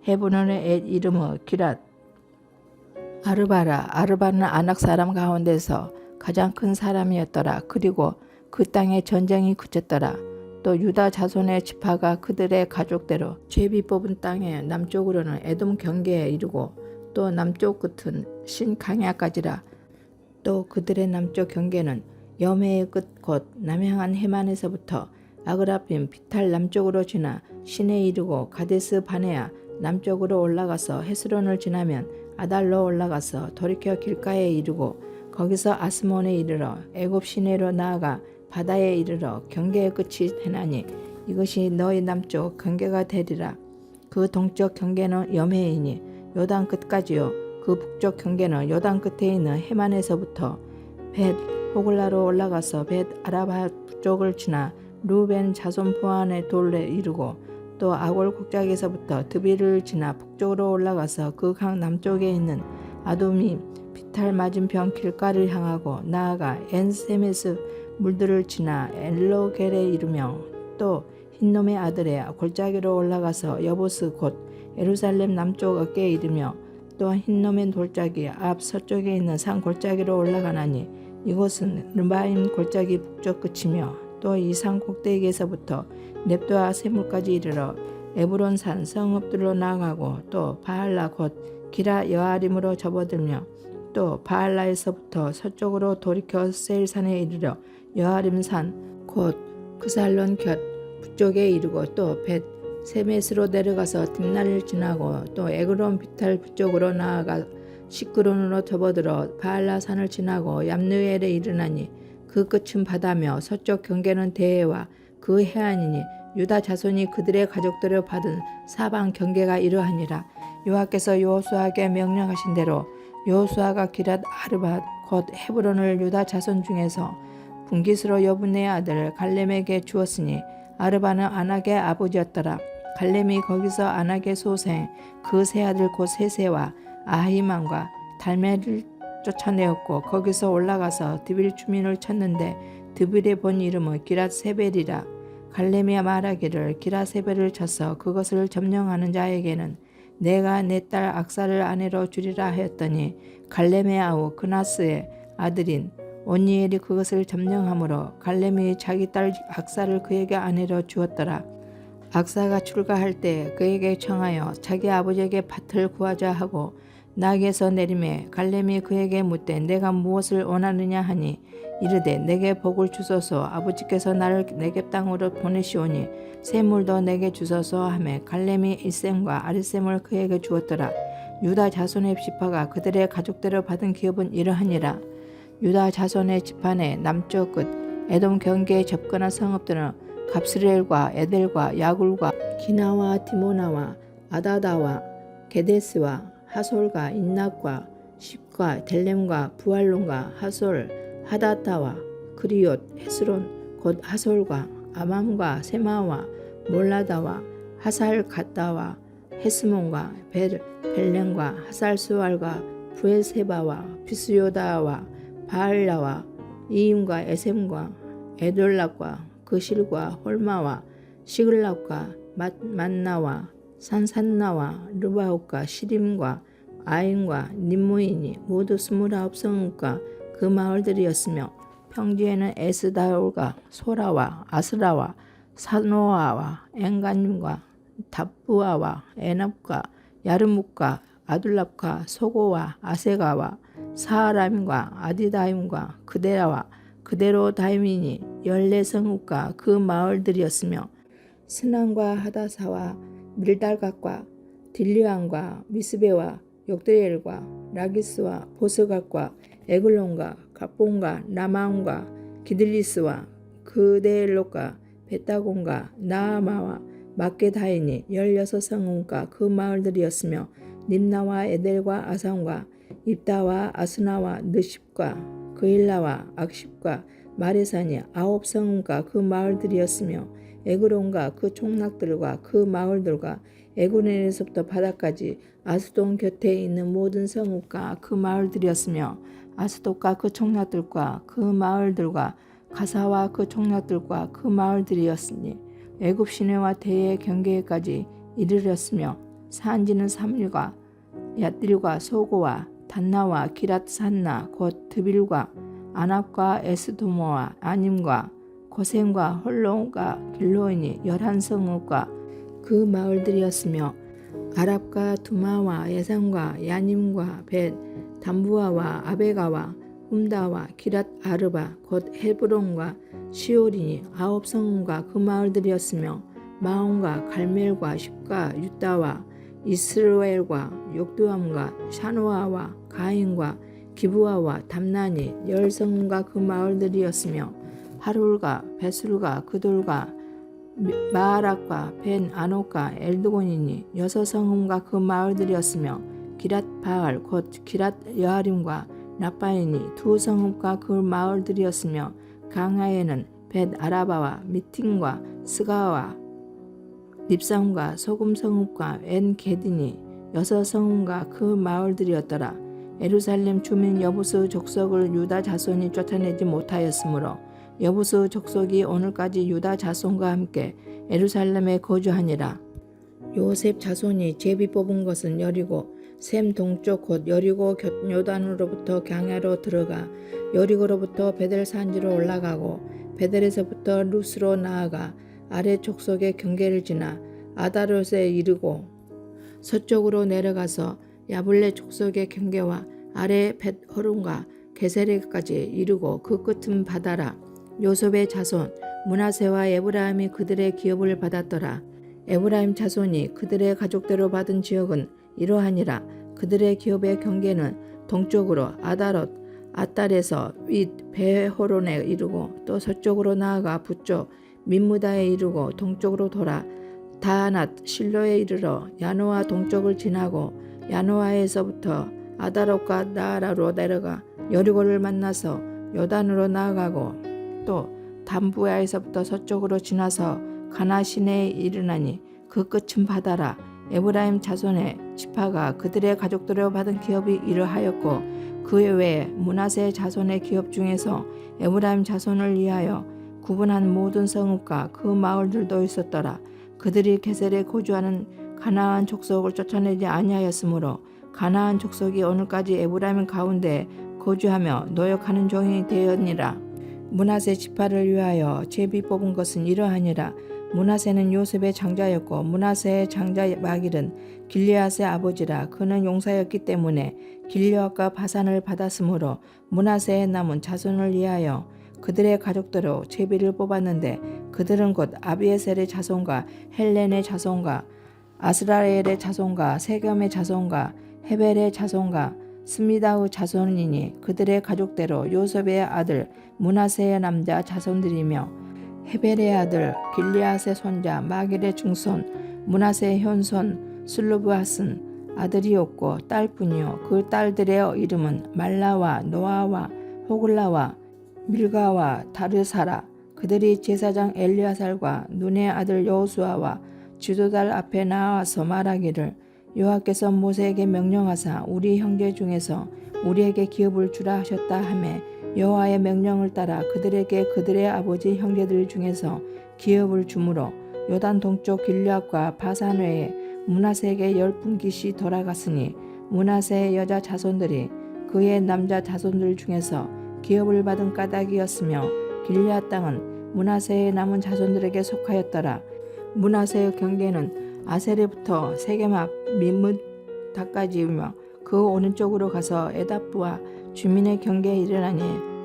헤브론의 옛 이름은 기랏 아르바라. 아르바는 아낙 사람 가운데서 가장 큰 사람이었더라. 그리고 그 땅에 전쟁이 그쳤더라. 또 유다 자손의 지파가 그들의 가족대로 제비 뽑은 땅의 남쪽으로는 에돔 경계에 이르고 또 남쪽 끝은 신강야까지라. 또 그들의 남쪽 경계는 여매의 끝 곧 남향한 해만에서부터 아그라빔 비탈 남쪽으로 지나 신에 이르고 가데스 바네아 남쪽으로 올라가서 헤스론을 지나면 아달로 올라가서 돌이켜 길가에 이르고 거기서 아스몬에 이르러 애굽 시내로 나아가 바다에 이르러 경계의 끝이 되나니 이것이 너희 남쪽 경계가 되리라. 그 동쪽 경계는 여매이니 요단 끝까지요. 그 북쪽 경계는 요단 끝에 있는 해만에서부터 벳 호글라로 올라가서 벳 아라바 북쪽을 지나 루벤 자손 보안의 돌에 이르고 또 아골 곡작에서부터 드비를 지나 북쪽으로 올라가서 그 강 남쪽에 있는 아돔이 비탈 맞은편 길가를 향하고 나아가 엔세메스 물들을 지나 엘로겔에 이르며 또 흰놈의 아들의 골짜기로 올라가서 여보스 곧 예루살렘 남쪽 어깨에 이르며 또 흰놈의 돌짜기 앞 서쪽에 있는 산 골짜기로 올라가나니 이곳은 르바임 골짜기 북쪽 끝이며 또 이 산 꼭대기에서부터 넵도아 세물까지 이르러 에브론산 성읍들로 나아가고 또 바할라 곧 기라 여아림으로 접어들며 또 바할라에서부터 서쪽으로 돌이켜 세일산에 이르러 여아림산 곧 그살론 곁 북쪽에 이르고 또 벳 세메스로 내려가서 딥날을 지나고 또 에그론 비탈 북쪽으로 나아가 시크론으로 접어들어 바알라산을 지나고 얌느엘에 이르나니 그 끝은 바다며 서쪽 경계는 대해와 그 해안이니 유다 자손이 그들의 가족들을 받은 사방 경계가 이러하니라. 여호와께서 여호수아에게 명령하신 대로 여호수아가 기랏 아르밧 곧 헤브론을 유다 자손 중에서 분깃으로 여분네의 아들 갈렙에게 주었으니 아르바는 아낙의 아버지였더라. 갈렙이 거기서 아낙의 소생 그 세 아들 곧 세세와 아히만과 달메를 쫓아내었고 거기서 올라가서 드빌 주민을 쳤는데 드빌의 본 이름은 기랏세벨이라. 갈렙이 말하기를 기랏세벨을 쳐서 그것을 점령하는 자에게는 내가 내 딸 악사를 아내로 주리라 하였더니 갈렙의 아우 그나스의 아들인 온니엘이 그것을 점령하므로 갈렙이 자기 딸 악사를 그에게 아내로 주었더라. 악사가 출가할 때 그에게 청하여 자기 아버지에게 밭을 구하자 하고 낙에서 내림에 갈렙이 그에게 묻되 내가 무엇을 원하느냐 하니 이르되 내게 복을 주소서. 아버지께서 나를 네겝 땅으로 보내시오니 샘물도 내게 주소서 하매 갈렙이 일셈과 아리셈을 그에게 주었더라. 유다 자손의 지파가 그들의 가족대로 받은 기업은 이러하니라. 유다 자손의 지파의 남쪽 끝 에돔 경계에 접근한 성읍들은 갑스렐과 에델과 야굴과 기나와 디모나와 아다다와 게데스와 하솔과 인낙과 십과 델렘과 부알론과 하솔 하다타와 그리옷 헤스론 곧 하솔과 아맘과 세마와 몰라다와 하살 갓다와 헤스몬과 벨렘과 하살스왈과 부엘세바와 비스요다와 바알라와 이임과 에셈과 에돌락과 그실과 홀마와 시글락과 만나와 산산나와 르바옥과 시림과 아인과 님모인이 모두 29성읍과 그 마을들이었으며 평지에는 에스다올과 소라와 아스라와 사노아와 엔가님과 답부아와 에납과 야르묵과 아둘랍과 소고와 아세가와 사하람과 아디다임과 그데라와 그데로다임이니 14성읍과 그 마을들이었으며 스난과 하다사와 밀달갓과 딜리안과 미스베와 욕드엘과 라기스와 보스갓과 에글론과 갑본과 라마온과 기들리스와 그데엘롯과 베타곤과 나아마와 마게다인이 16성읍과 그 마을들이었으며 림나와 에델과 아산과 입다와 아스나와 느십과 그일라와 악십과 마레산이 9성읍과 그 마을들이었으며 에그론과 그 총락들과 그 마을들과 에고넨에서부터 바다까지 아스돈 곁에 있는 모든 성읍과 그 마을들이었으며 아스돗과 그 총락들과 그 마을들과 가사와 그 총락들과 그 마을들이었으니 애굽 시내와 대의 경계까지 이르렀으며 산지는 삼일과 얏딜과 소고와 단나와 기랏 산나 곧 드빌과 아납과 에스도모와 아님과 고센과 홀론과 길로인이 11성읍과 그 마을들이었으며 아랍과 두마와 예산과 야님과 벳 담부아와 아베가와 훔다와 기랏 아르바 곧 헤브론과 시올이니 9성읍과 그 마을들이었으며 마온과 갈멜과 십과 유다와 이스라엘과 욕두암과 샤노아와 가인과 기브아와 담난이 10성읍과 그 마을들이었으며 하룰과 베술과 그돌과 마하락과 벤 아노과 엘드곤이니 6성읍과 그 마을들이었으며 기랏 바알 곧 기랏 여아림과 라파인이 2성읍과 그 마을들이었으며 강하에는 벳 아라바와 미팅과 스가와 립삼과 소금성읍과 엔게딘이 6성읍과 그 마을들이었더라. 예루살렘 주민 여부스 족속을 유다 자손이 쫓아내지 못하였으므로 여부스 족속이 오늘까지 유다 자손과 함께 예루살렘에 거주하니라. 요셉 자손이 제비 뽑은 것은 여리고 셈 동쪽 곧 여리고 요단으로부터 강야로 들어가 여리고로부터 베델 산지로 올라가고 베델에서부터 루스로 나아가 아래 족속의 경계를 지나 아다롯에 이르고 서쪽으로 내려가서 야블레 족속의 경계와 아래 벳호론과 게세레까지 이르고 그 끝은 바다라. 요셉의 자손 므낫세와 에브라임이 그들의 기업을 받았더라. 에브라임 자손이 그들의 가족대로 받은 지역은 이러하니라. 그들의 기업의 경계는 동쪽으로 아다롯 아딸에서 윗 베호론에 이르고 또 서쪽으로 나아가 북쪽 민무다에 이르고 동쪽으로 돌아 다낫 실로에 이르러 야노아 동쪽을 지나고 야노아에서부터 아다롯과 나아라로 내려가 여리고를 만나서 요단으로 나아가고 또 담부야에서부터 서쪽으로 지나서 가나 시내에 이르나니 그 끝은 바다라. 에브라임 자손의 지파가 그들의 가족들로 받은 기업이 이러하였고 그 외에 므낫세 자손의 기업 중에서 에브라임 자손을 위하여 구분한 모든 성읍과 그 마을들도 있었더라. 그들이 게셀에 거주하는 가나안 족속을 쫓아내지 아니하였으므로 가나안 족속이 오늘까지 에브라임 가운데 거주하며 노역하는 종이 되었니라. 므낫세 지파를 위하여 제비 뽑은 것은 이러하니라. 므낫세는 요셉의 장자였고 므낫세의 장자 마길은 길르앗의 아버지라. 그는 용사였기 때문에 길르앗과 바산을 받았으므로 므낫세의 남은 자손을 위하여 그들의 가족대로 제비를 뽑았는데 그들은 곧 아비에셀의 자손과 헬렌의 자손과 아스라엘의 자손과 세겜의 자손과 헤벨의 자손과 스미다의 자손이니 그들의 가족대로 요셉의 아들 므낫세의 남자 자손들이며 헤벨의 아들 길리앗의 손자 마길의 중손 므낫세의 현손 슬로브핫은 아들이었고 딸뿐이요 그 딸들의 이름은 말라와 노아와 호글라와 밀가와 다르사라. 그들이 제사장 엘리아살과 눈의 아들 여호수아와 지도달 앞에 나와서 말하기를 여호와께서 모세에게 명령하사 우리 형제 중에서 우리에게 기업을 주라 하셨다 하매 여호와의 명령을 따라 그들에게 그들의 아버지 형제들 중에서 기업을 주므로 요단 동쪽 길앗과 바산 외에 므낫세에게 10분깃이 돌아갔으니 므낫세의 여자 자손들이 그의 남자 자손들 중에서 기업을 받은 까닭이었으며 길앗 땅은 므낫세의 남은 자손들에게 속하였더라. 므낫세의 경계는 아세르부터 세겜 앞 민므다까지이며 그 오른쪽으로 가서 에답부와 주민의 경계에 이르나니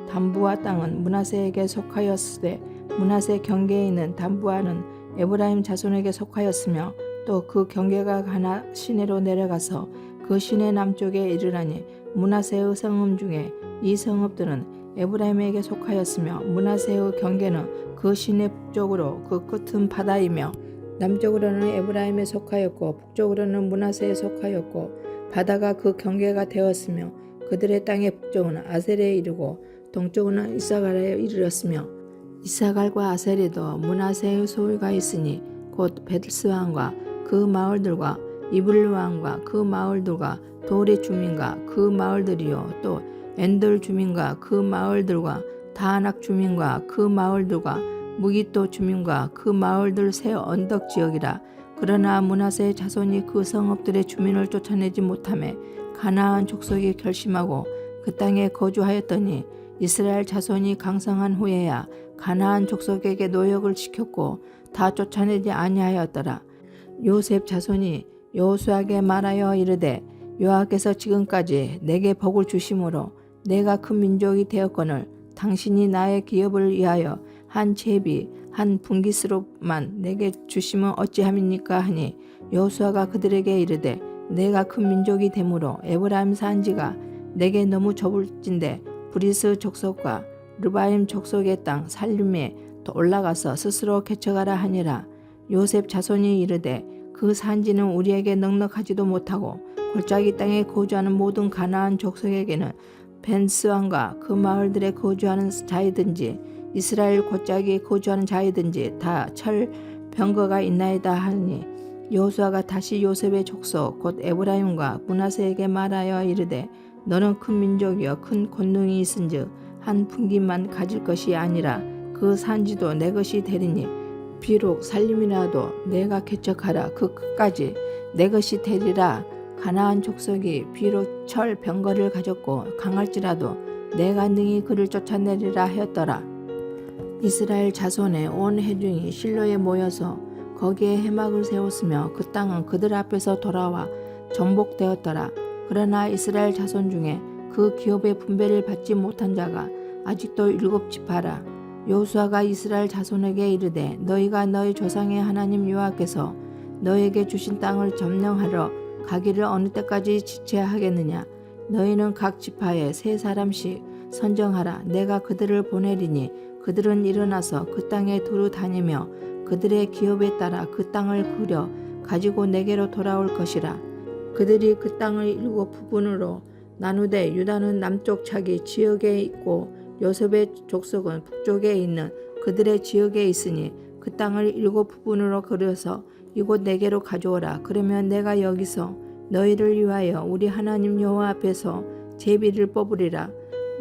담부아 땅은 므낫세에게 속하였으되 므낫세 경계에 있는 담부아는 에브라임 자손에게 속하였으며 또 그 경계가 가나 시내로 내려가서 그 시내 남쪽에 이르나니 므낫세의 성읍 중에 이 성읍들은 에브라임에게 속하였으며 므낫세의 경계는 그 시내 북쪽으로 그 끝은 바다이며 남쪽으로는 에브라임에 속하였고 북쪽으로는 므낫세에 속하였고 바다가 그 경계가 되었으며 그들의 땅의 북쪽은 아셀에 이르고 동쪽은 이사갈에 이르렀으며 이사갈과 아셀에도 므낫세의 소유가 있으니 곧 베들스왕과 그 마을들과 이블루왕과 그 마을들과 돌의 주민과 그 마을들이요 또 엔돌 주민과 그 마을들과 다낙 주민과 그 마을들과 무기또 주민과 그 마을들 새 언덕 지역이라. 그러나 므낫세의 자손이 그 성읍들의 주민을 쫓아내지 못하매 가나안 족속이 결심하고 그 땅에 거주하였더니 이스라엘 자손이 강성한 후에야 가나안 족속에게 노역을 시켰고 다 쫓아내지 아니하였더라. 요셉 자손이 여호수아에게 말하여 이르되 여호와께서 지금까지 내게 복을 주심으로 내가 큰 민족이 되었거늘 당신이 나의 기업을 위하여 한 제비 한 분깃으로만 내게 주시면 어찌함입니까 하니 여호수아가 그들에게 이르되 내가 큰 민족이 되므로 에브라임 산지가 내게 너무 좁을진데 브리스 족속과 르바임 족속의 땅 살림에 올라가서 스스로 개척하라 하니라. 요셉 자손이 이르되 그 산지는 우리에게 넉넉하지도 못하고 골짜기 땅에 거주하는 모든 가나안 족속에게는 벤스왕과 그 마을들에 거주하는 자이든지 이스라엘 골짜기에 거주하는 자이든지 다 철 병거가 있나이다 하니 여호수아가 다시 요셉의 족속 곧 에브라임과 므낫세에게 말하여 이르되 너는 큰 민족이여 큰 권능이 있은즉 한 분깃만 가질 것이 아니라 그 산지도 내 것이 되리니 비록 살림이라도 내가 개척하라 그 끝까지 내 것이 되리라. 가나안 족속이 비록 철 병거를 가졌고 강할지라도 내가 능히 그를 쫓아내리라 하였더라. 이스라엘 자손의 온 회중이 실로에 모여서 거기에 해막을 세웠으며 그 땅은 그들 앞에서 돌아와 정복되었더라. 그러나 이스라엘 자손 중에 그 기업의 분배를 받지 못한 자가 아직도 7지파라. 여호수아가 이스라엘 자손에게 이르되 너희가 너희 조상의 하나님 여호와께서 너희에게 주신 땅을 점령하러 가기를 어느 때까지 지체하겠느냐. 너희는 각 지파에 3사람씩 선정하라. 내가 그들을 보내리니 그들은 일어나서 그 땅에 두루 다니며 그들의 기업에 따라 그 땅을 그려 가지고 내게로 돌아올 것이라. 그들이 그 땅을 7부분으로 나누되 유다는 남쪽 자기 지역에 있고 요셉의 족속은 북쪽에 있는 그들의 지역에 있으니 그 땅을 7부분으로 그려서 이곳 내게로 가져오라. 그러면 내가 여기서 너희를 위하여 우리 하나님 여호와 앞에서 제비를 뽑으리라.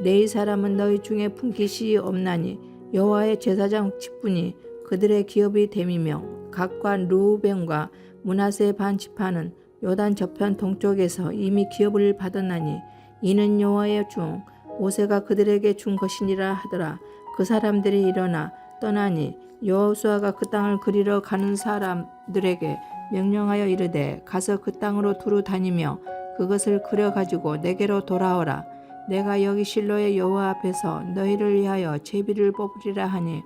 네 사람은 너희 중에 분깃이 없나니 여호와의 제사장 직분이 그들의 기업이 됨이며 각과 르우벤과 므낫세 반 지파는 요단 저편 동쪽에서 이미 기업을 받았나니 이는 여호와의 중 모세가 그들에게 준 것이니라 하더라. 그 사람들이 일어나 떠나니 여호수아가 그 땅을 그리러 가는 사람들에게 명령하여 이르되 가서 그 땅으로 두루 다니며 그것을 그려 가지고 내게로 돌아오라. 내가 여기 실로의 여호와 앞에서 너희를 위하여 제비를 뽑으리라 하니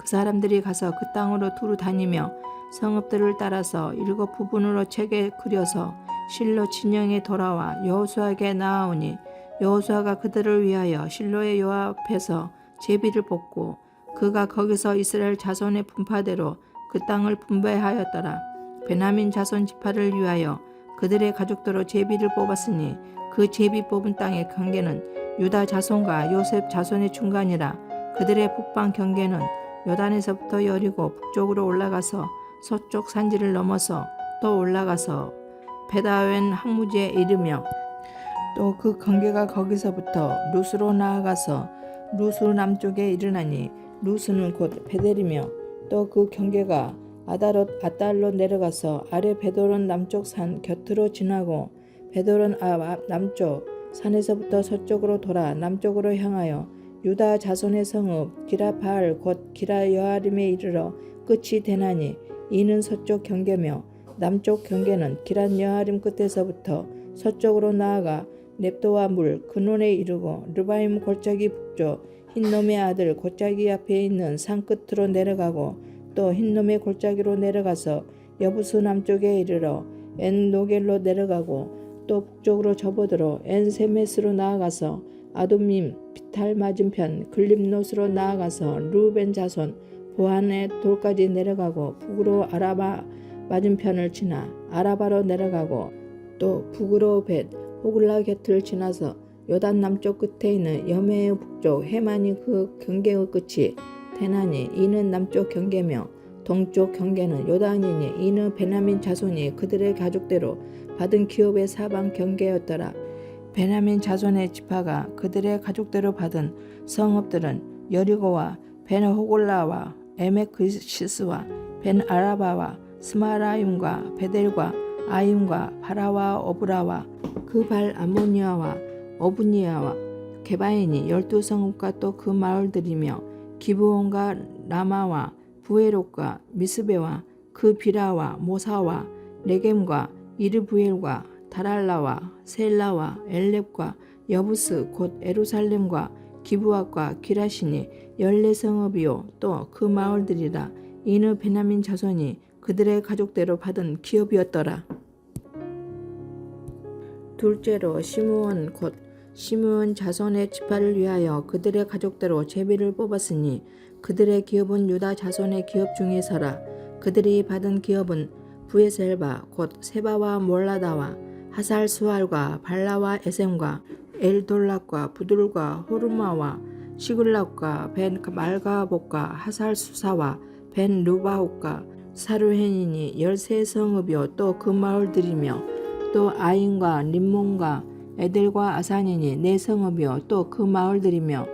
그 사람들이 가서 그 땅으로 두루 다니며 성읍들을 따라서 7부분으로 책에 그려서 실로 진영에 돌아와 여호수아에게 나아오니 여호수아가 그들을 위하여 실로의 여호와 앞에서 제비를 뽑고 그가 거기서 이스라엘 자손의 분파대로 그 땅을 분배하였더라. 베냐민 자손 지파를 위하여 그들의 가족대로 제비를 뽑았으니 그 제비 뽑은 땅의 경계는 유다 자손과 요셉 자손의 중간이라. 그들의 북방 경계는 요단에서부터 여리고 북쪽으로 올라가서 서쪽 산지를 넘어서 또 올라가서 베다웬 항무지에 이르며 또 그 경계가 거기서부터 루스로 나아가서 루스 남쪽에 이르나니 루스는 곧 베델이며 또 그 경계가 아달로 내려가서 아래 베도론 남쪽 산 곁으로 지나고 베도론 남쪽 산에서부터 서쪽으로 돌아 남쪽으로 향하여 유다 자손의 성읍 기라바알 곧 기라여아림에 이르러 끝이 되나니 이는 서쪽 경계며 남쪽 경계는 기랏여아림 끝에서부터 서쪽으로 나아가 넵도와 물 근원에 이르고 르바임 골짜기 북쪽 흰놈의 아들 골짜기 앞에 있는 산 끝으로 내려가고 또 흰놈의 골짜기로 내려가서 여부스 남쪽에 이르러 엔노겔로 내려가고 또 북쪽으로 접어들어 엔세메스로 나아가서 아돔밈 비탈 맞은편 글립노스로 나아가서 루벤 자손 보한의 돌까지 내려가고 북으로 아라바 맞은편을 지나 아라바로 내려가고 또 북으로 벳 호글라 곁을 지나서 요단 남쪽 끝에 있는 여메의 북쪽 해만이 그 경계의 끝이 되나니 이는 남쪽 경계며 동쪽 경계는 요단이니 이는 베냐민 자손이 그들의 가족대로 받은 기업의 사방 경계였더라. 베냐민 자손의 지파가 그들의 가족대로 받은 성읍들은 여리고와 벤호골라와 에메크시스와 벤아라바와 스마라임과 베델과 아임과 바라와 어브라와 그발 암모니아와 어브니아와 게바인이 12성읍과 또 그 마을들이며 기브온과 라마와 부에롯과 미스베와 그 비라와 모사와 레겜과 이르부엘과 다랄라와 셀라와 엘렙과 여부스 곧 에루살렘과 기브앗과 기라시니 14성읍이요 또 그 마을들이라. 이는 베냐민 자손이 그들의 가족대로 받은 기업이었더라. 둘째로 시므온 곧 시므온 자손의 지파를 위하여 그들의 가족대로 제비를 뽑았으니 그들의 기업은 유다 자손의 기업 중에서라. 그들이 받은 기업은 부에셀바 곧 세바와 몰라다와 하살수알과 발라와 에셈과 엘돌락과 부둘과 호르마와 시글락과 벤 말가복과 하살수사와 벤 루바옥과 사루헨이니 13성읍이요 또 그 마을들이며 또 아인과 림몬과 에델과 아산이니 4성읍이요 또 그 마을들이며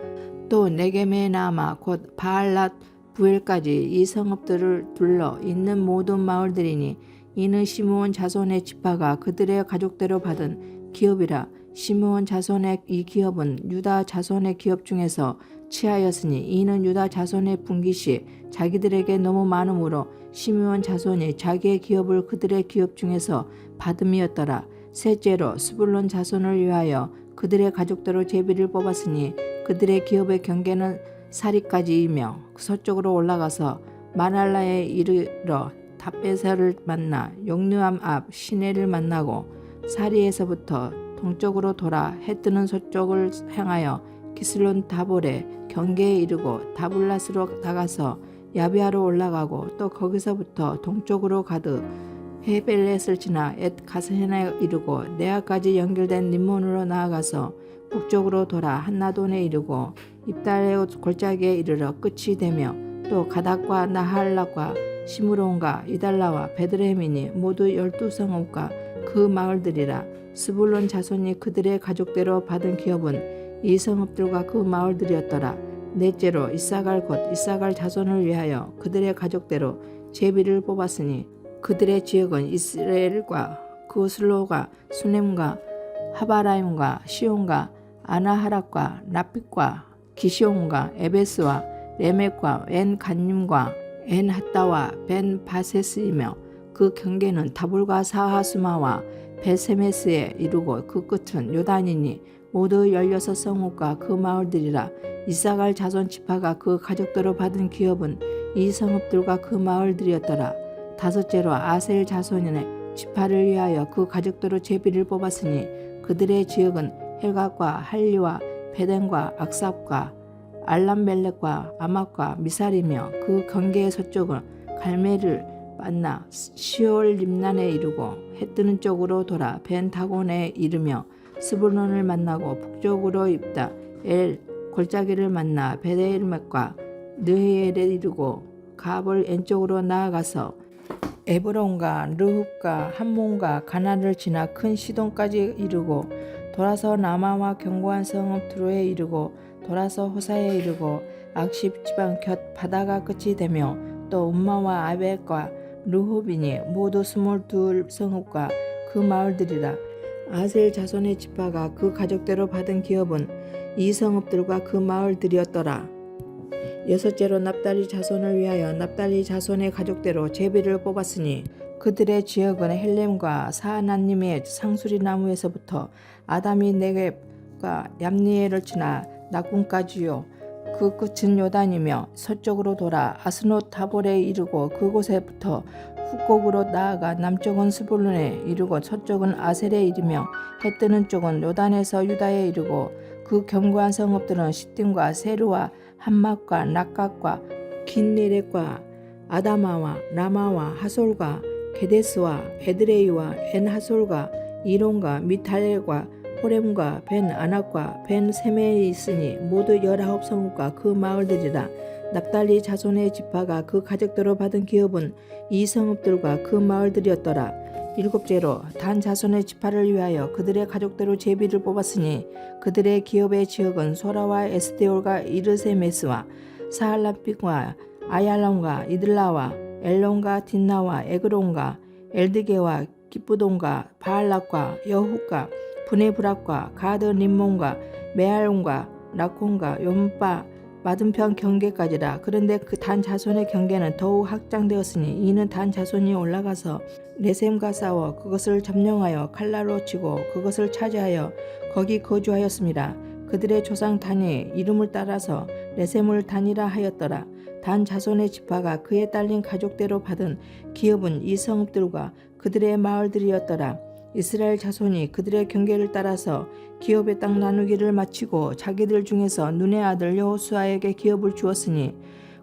또 네게메나마 곧 바알랏 부엘까지 이 성읍들을 둘러 있는 모든 마을들이니 이는 시므온 자손의 지파가 그들의 가족대로 받은 기업이라. 시므온 자손의 이 기업은 유다 자손의 기업 중에서 취하였으니 이는 유다 자손의 분깃이 자기들에게 너무 많으므로 시므온 자손이 자기의 기업을 그들의 기업 중에서 받음이었더라. 셋째로 스불론 자손을 위하여 그들의 가족대로 제비를 뽑았으니 그들의 기업의 경계는 사리까지이며 서쪽으로 올라가서 마날라에 이르러 답베사를 만나 용르암 앞 시내를 만나고 사리에서부터 동쪽으로 돌아 해 뜨는 서쪽을 향하여 기슬론 다볼의 경계에 이르고 다블라스로 나가서 야비아로 올라가고 또 거기서부터 동쪽으로 가듯 헤벨렛을 지나 엣 가스헨에 이르고 네아까지 연결된 림몬으로 나아가서 북쪽으로 돌아 한나돈에 이르고 입달의 골짜기에 이르러 끝이 되며 또 가닥과 나할락과 시므론과 이달라와 베드레헴이니 모두 12성읍과 그 마을들이라. 스불론 자손이 그들의 가족대로 받은 기업은 이 성읍들과 그 마을들이었더라. 넷째로 이사갈 곧 이사갈 자손을 위하여 그들의 가족대로 제비를 뽑았으니 그들의 지역은 이스라엘과 그슬로가 수넴과 하바라임과 시온과 아나하락과 라핏과 기시온과 에베스와 레멕과 엔 간님과 엔 핫다와 벤 바세스이며 그 경계는 다볼과 사하수마와 베세메스에 이르고 그 끝은 요단이니 모두 16성읍과 그 마을들이라. 이사갈 자손 지파가 그 가족대로 받은 기업은 이 성읍들과 그 마을들이었더라. 다섯째로 아셀 자손의 지파를 위하여 그 가족대로 제비를 뽑았으니 그들의 지역은 헬각과 할리와 베덴과 악삽과 알람멜렉과 아막과 미살이며 그 경계의 서쪽은 갈멜을 만나 시올 림난에 이르고 해 뜨는 쪽으로 돌아 벤 다곤에 이르며 스불론을 만나고 북쪽으로 입다 엘 골짜기를 만나 베데일맥과 느헤엘에 이르고 갑을 왼쪽으로 나아가서 에브론과 르흡과 함몬과 가나를 지나 큰 시돈까지 이르고 돌아서 라마와 견고한 성읍 두로에 이르고 돌아서 호사에 이르고 악십 지방 곁 바다가 끝이 되며 또 음마와 아벨과 르홉이니 모두 22 성읍과 그 마을들이라. 아셀 자손의 지파가 그 가족대로 받은 기업은 이 성읍들과 그 마을들이었더라. 여섯째로 납달리 자손을 위하여 납달리 자손의 가족대로 제비를 뽑았으니 그들의 지역은 헬렘과 사하나님의 상수리 나무에서부터 아담이 네겝과 얌니엘을 지나 낙군까지요. 그 끝은 요단이며 서쪽으로 돌아 아스노 타볼에 이르고 그곳에부터 후곡으로 나아가 남쪽은 스불론에 이르고 서쪽은 아셀에 이르며 해 뜨는 쪽은 요단에서 유다에 이르고 그 견고한 성읍들은 시딤과 세르와 함막과 낙각과 긴네렛과 아다마와 라마와 하솔과 게데스와 에드레이와 엔하솔과 이론과 미탈과 호렘과 벤 아낙과 벤 세메에 있으니 모두 19 성읍과 그 마을들이라. 납달리 자손의 지파가 그 가족대로 받은 기업은 이 성읍들과 그 마을들이었더라. 일곱째로 단 자손의 지파를 위하여 그들의 가족대로 제비를 뽑았으니 그들의 기업의 지역은 소라와 에스데올과 이르세메스와 사할람빛과 아얄론과 이들라와 엘론과 딘나와 에그론과 엘드게와 기쁘돈과 바알락과 여훗과 브네브락과 가드 림몬과 메알온과 라콘과 욤바 맞은편 경계까지라. 그런데 그 단 자손의 경계는 더욱 확장되었으니 이는 단 자손이 올라가서 레셈과 싸워 그것을 점령하여 칼라로 치고 그것을 차지하여 거기 거주하였습니다. 그들의 조상 단이 이름을 따라서 레셈을 단이라 하였더라. 단 자손의 지파가 그에 딸린 가족대로 받은 기업은 이 성읍들과 그들의 마을들이었더라. 이스라엘 자손이 그들의 경계를 따라서 기업의 땅 나누기를 마치고 자기들 중에서 눈의 아들 여호수아에게 기업을 주었으니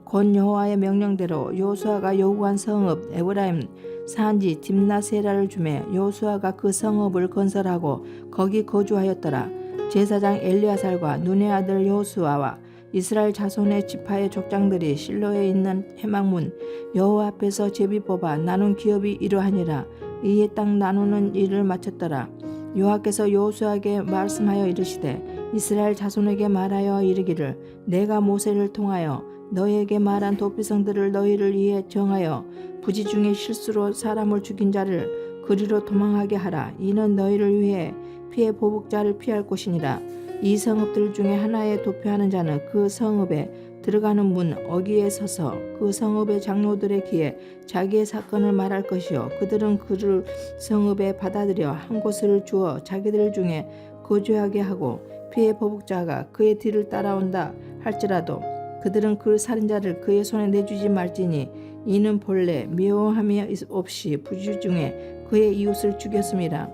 곧 여호와의 명령대로 여호수아가 요구한 성읍 에브라임 산지 딥나세라를 주매 여호수아가 그 성읍을 건설하고 거기 거주하였더라. 제사장 엘리아살과 눈의 아들 여호수아와 이스라엘 자손의 지파의 족장들이 실로에 있는 회막문 여호와 앞에서 제비 뽑아 나눈 기업이 이러하니라. 이에 땅 나누는 일을 마쳤더라. 여호와께서 여호수아에게 말씀하여 이르시되 이스라엘 자손에게 말하여 이르기를 내가 모세를 통하여 너희에게 말한 도피성들을 너희를 위해 정하여 부지 중에 실수로 사람을 죽인 자를 그리로 도망하게 하라. 이는 너희를 위해 피해 보복자를 피할 곳이니라. 이 성읍들 중에 하나에 도피하는 자는 그 성읍에 들어가는 문 어귀에 서서 그 성읍의 장로들의 귀에 자기의 사건을 말할 것이요 그들은 그를 성읍에 받아들여 한 곳을 주어 자기들 중에 거주하게 하고 피해 보복자가 그의 뒤를 따라온다 할지라도 그들은 그 살인자를 그의 손에 내주지 말지니 이는 본래 미워함이 없이 부지 중에 그의 이웃을 죽였음이라.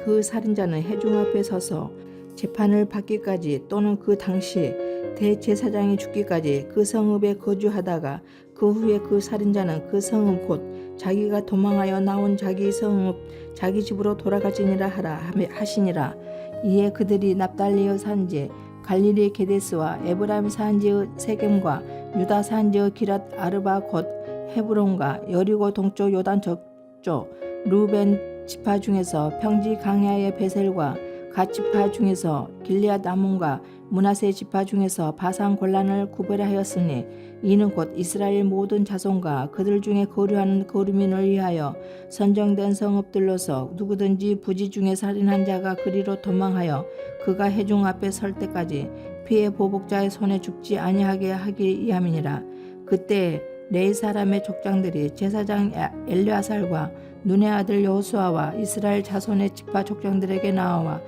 그 살인자는 회중 앞에 서서 재판을 받기까지 또는 그 당시 대제사장이 죽기까지 그 성읍에 거주하다가 그 후에 그 살인자는 그 성읍 곧 자기가 도망하여 나온 자기 성읍 자기 집으로 돌아가지니라 하시니라. 이에 그들이 납달리의 산지 갈릴리 게데스와 에브라임 산지의 세겜과 유다 산지의 기랏 아르바 곧 헤브론과 여리고 동쪽 요단 저쪽 루벤 지파 중에서 평지 강야의 베셀과 갓 지파 중에서 길리앗 아몬과 므낫세 지파 중에서 바산 골란을 구별하였으니 이는 곧 이스라엘 모든 자손과 그들 중에 거류하는 거류민을 위하여 선정된 성읍들로서 누구든지 부지 중에 살인한 자가 그리로 도망하여 그가 회중 앞에 설 때까지 피해 보복자의 손에 죽지 아니하게 하기 위함이니라. 그때 레위 사람의 족장들이 제사장 엘리아살과 눈의 아들 여호수아와 이스라엘 자손의 지파 족장들에게 나와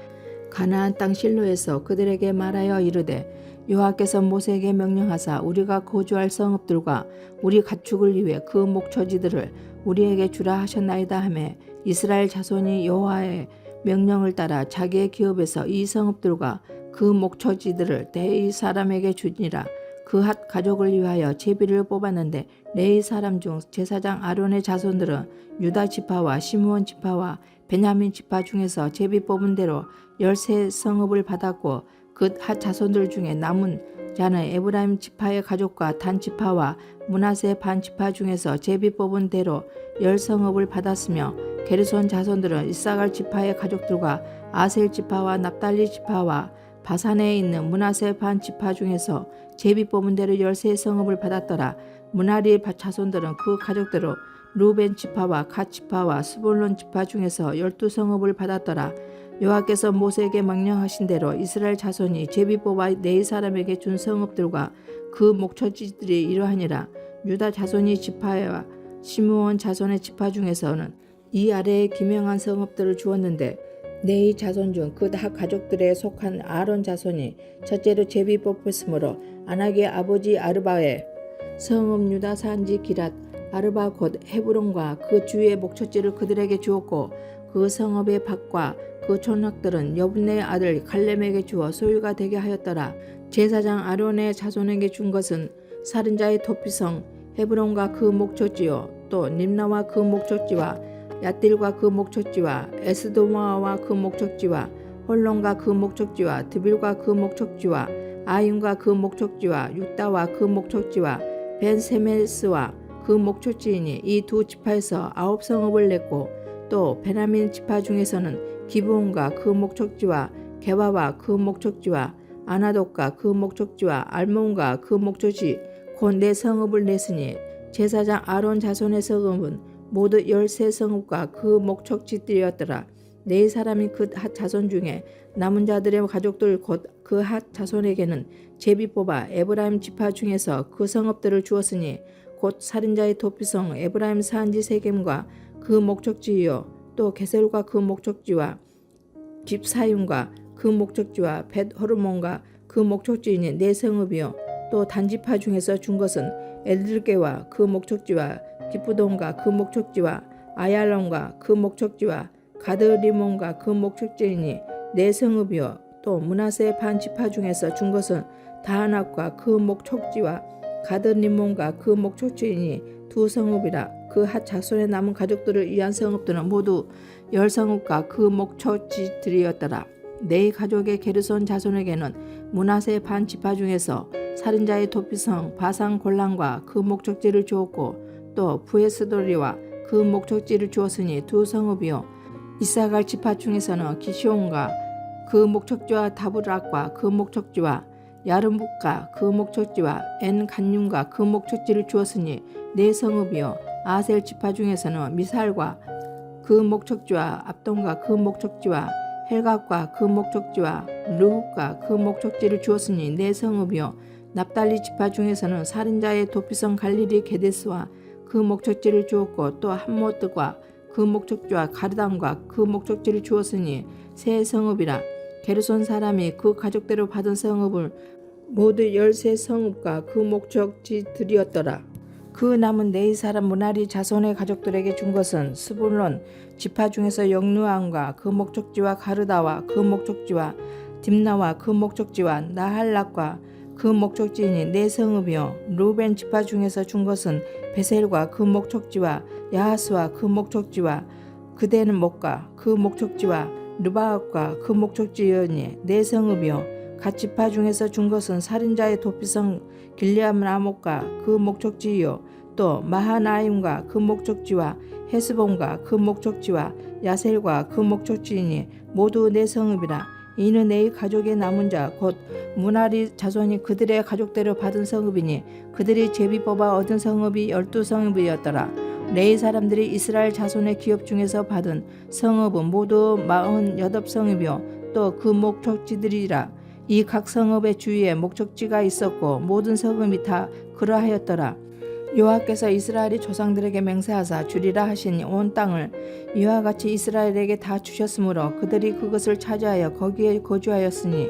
가나안 땅 실로에서 그들에게 말하여 이르되 여호와께서 모세에게 명령하사 우리가 거주할 성읍들과 우리 가축을 위해 그 목초지들을 우리에게 주라 하셨나이다 하매 이스라엘 자손이 여호와의 명령을 따라 자기의 기업에서 이 성읍들과 그 목초지들을 대이 사람에게 주니라. 그핫 가족을 위하여 제비를 뽑았는데 레위 사람 중 제사장 아론의 자손들은 유다 지파와 시므온 지파와 베냐민 지파 중에서 제비 뽑은 대로 13성읍을 받았고 그핫 자손들 중에 남은 자는 에브라임 지파의 가족과 단 지파와 므낫세 반 지파 중에서 제비 뽑은 대로 10성읍을 받았으며 게르손 자손들은 이사갈 지파의 가족들과 아셀 지파와 납달리 지파와 바산에 있는 므낫세 반 지파 중에서 제비 뽑은 대로 13성읍을 받았더라. 므나리 자손들은 그 가족대로 루벤 지파와 갓 지파와 스불론 지파 중에서 12성읍을 받았더라. 여호와께서 모세에게 명령하신 대로 이스라엘 자손이 제비 뽑아 네 사람에게 준 성읍들과 그 목초지들이 이러하니라. 유다 자손이 지파와 시므온 자손의 지파 중에서는 이 아래에 기명한 성읍들을 주었는데 네이 자손 중 그 다 가족들에 속한 아론 자손이 첫째로 제비 뽑혔으므로 아낙의 아버지 아르바의 성읍 유다 산지 기랏 아르바 곧 헤브론과 그 주위의 목초지를 그들에게 주었고 그 성읍의 밭과 그 촌락들은 여분네 아들 갈렘에게 주어 소유가 되게 하였더라. 제사장 아론의 자손에게 준 것은 살인자의 도피성 헤브론과 그 목초지요 또 림나와 그 목초지와 얏딜과 그 목초지와 에스도마와 그 목초지와 홀론과 그 목초지와 드빌과 그 목초지와 아임과 그 목초지와 육다와 그 목초지와 벤세메스와 그 목초지이니 이 두 지파에서 9성읍을 냈고 또 베냐민 지파 중에서는 기브온과 그 목초지와 게바와 그 목초지와 아나돗과 그 목초지와 알몬과 그 목초지 곧 4성읍을 냈으니 제사장 아론 자손의 성읍은 모두 13성읍과 그 목초지들이었더라. 네 사람이 그 핫 자손 중에 남은 자들의 가족들 곧 그 핫 자손에게는 제비 뽑아 에브라임 지파 중에서 그 성읍들을 주었으니 곧 살인자의 도피성 에브라임 산지 세겜과 그 목초지요 또 게셀과 그 목초지와 집사임과 그 목초지와 벳호르몬과 그 목초지이니 4성읍이요 또 단지파 중에서 준 것은 엘들게와 그 목초지와 기쁘돈과 그 목초지와 아얄론과 그 목초지와 가드리몬과 그 목초지이니 4성읍이요 또 므낫세 반 지파 중에서 준 것은 다하낙과 그 목초지와 가드리몬과 그 목초지이니 2성읍이라. 그 핫 자손의 남은 가족들을 위한 성읍들은 모두 10성읍과 그 목초지들이었더라. 네 가족의 게르손 자손에게는 므낫세 반 지파 중에서 살인자의 도피성 바산 골란과 그 목초지를 주었고 또 부에스도리와 그 목초지를 주었으니 2성읍이요 이사갈 지파 중에서는 기시온과 그 목초지와 다브락과 그 목초지와 야르묵과 그 목초지와 엔간님과 그 목초지를 주었으니 4성읍이요 아셀 지파 중에서는 미살과 그 목초지와 압돈과 그 목초지와 헬각과 그 목초지와 르훅과 그 목초지를 주었으니 4성읍이요 납달리 지파 중에서는 살인자의 도피성 갈릴리 게데스와 그 목초지를 주었고 또 함모트과 그 목초지와 가르담과 그 목초지를 주었으니 3성읍이라. 게르손 사람이 그 가족대로 받은 성읍을 모두 13성읍과 그 목초지들이었더라. 그 남은 네 사람 므나리 자손의 가족들에게 준 것은 스불론 지파 중에서 영누암과 그 목초지와 가르다와 그 목초지와 딥나와 그 목초지와 나할락과 그 목초지이니 4성읍이요 루벤 지파 중에서 준 것은 베셀과 그 목초지와 야하스와 그 목초지와 그대는 목과 그 목초지와 르바악과 그 목초지이니 4성읍이요 갓 지파 중에서 준 것은 살인자의 도피성 길리암라못과 그 목초지이요 또 마하나임과 그 목초지와 헤스본과 그 목초지와 야셀과 그 목초지이니 모두 4성읍이라. 이는 네 가족의 남은 자 곧 므나리 자손이 그들의 가족대로 받은 성읍이니 그들이 제비 뽑아 얻은 성읍이 12성읍이었더라. 네 사람들이 이스라엘 자손의 기업 중에서 받은 성읍은 모두 48성읍이요 또 그 목초지들이라. 이 각 성읍의 주위에 목초지가 있었고 모든 성읍이 다 그러하였더라. 여호와께서 이스라엘의 조상들에게 맹세하사 주리라 하신 온 땅을 이와 같이 이스라엘에게 다 주셨으므로 그들이 그것을 차지하여 거기에 거주하였으니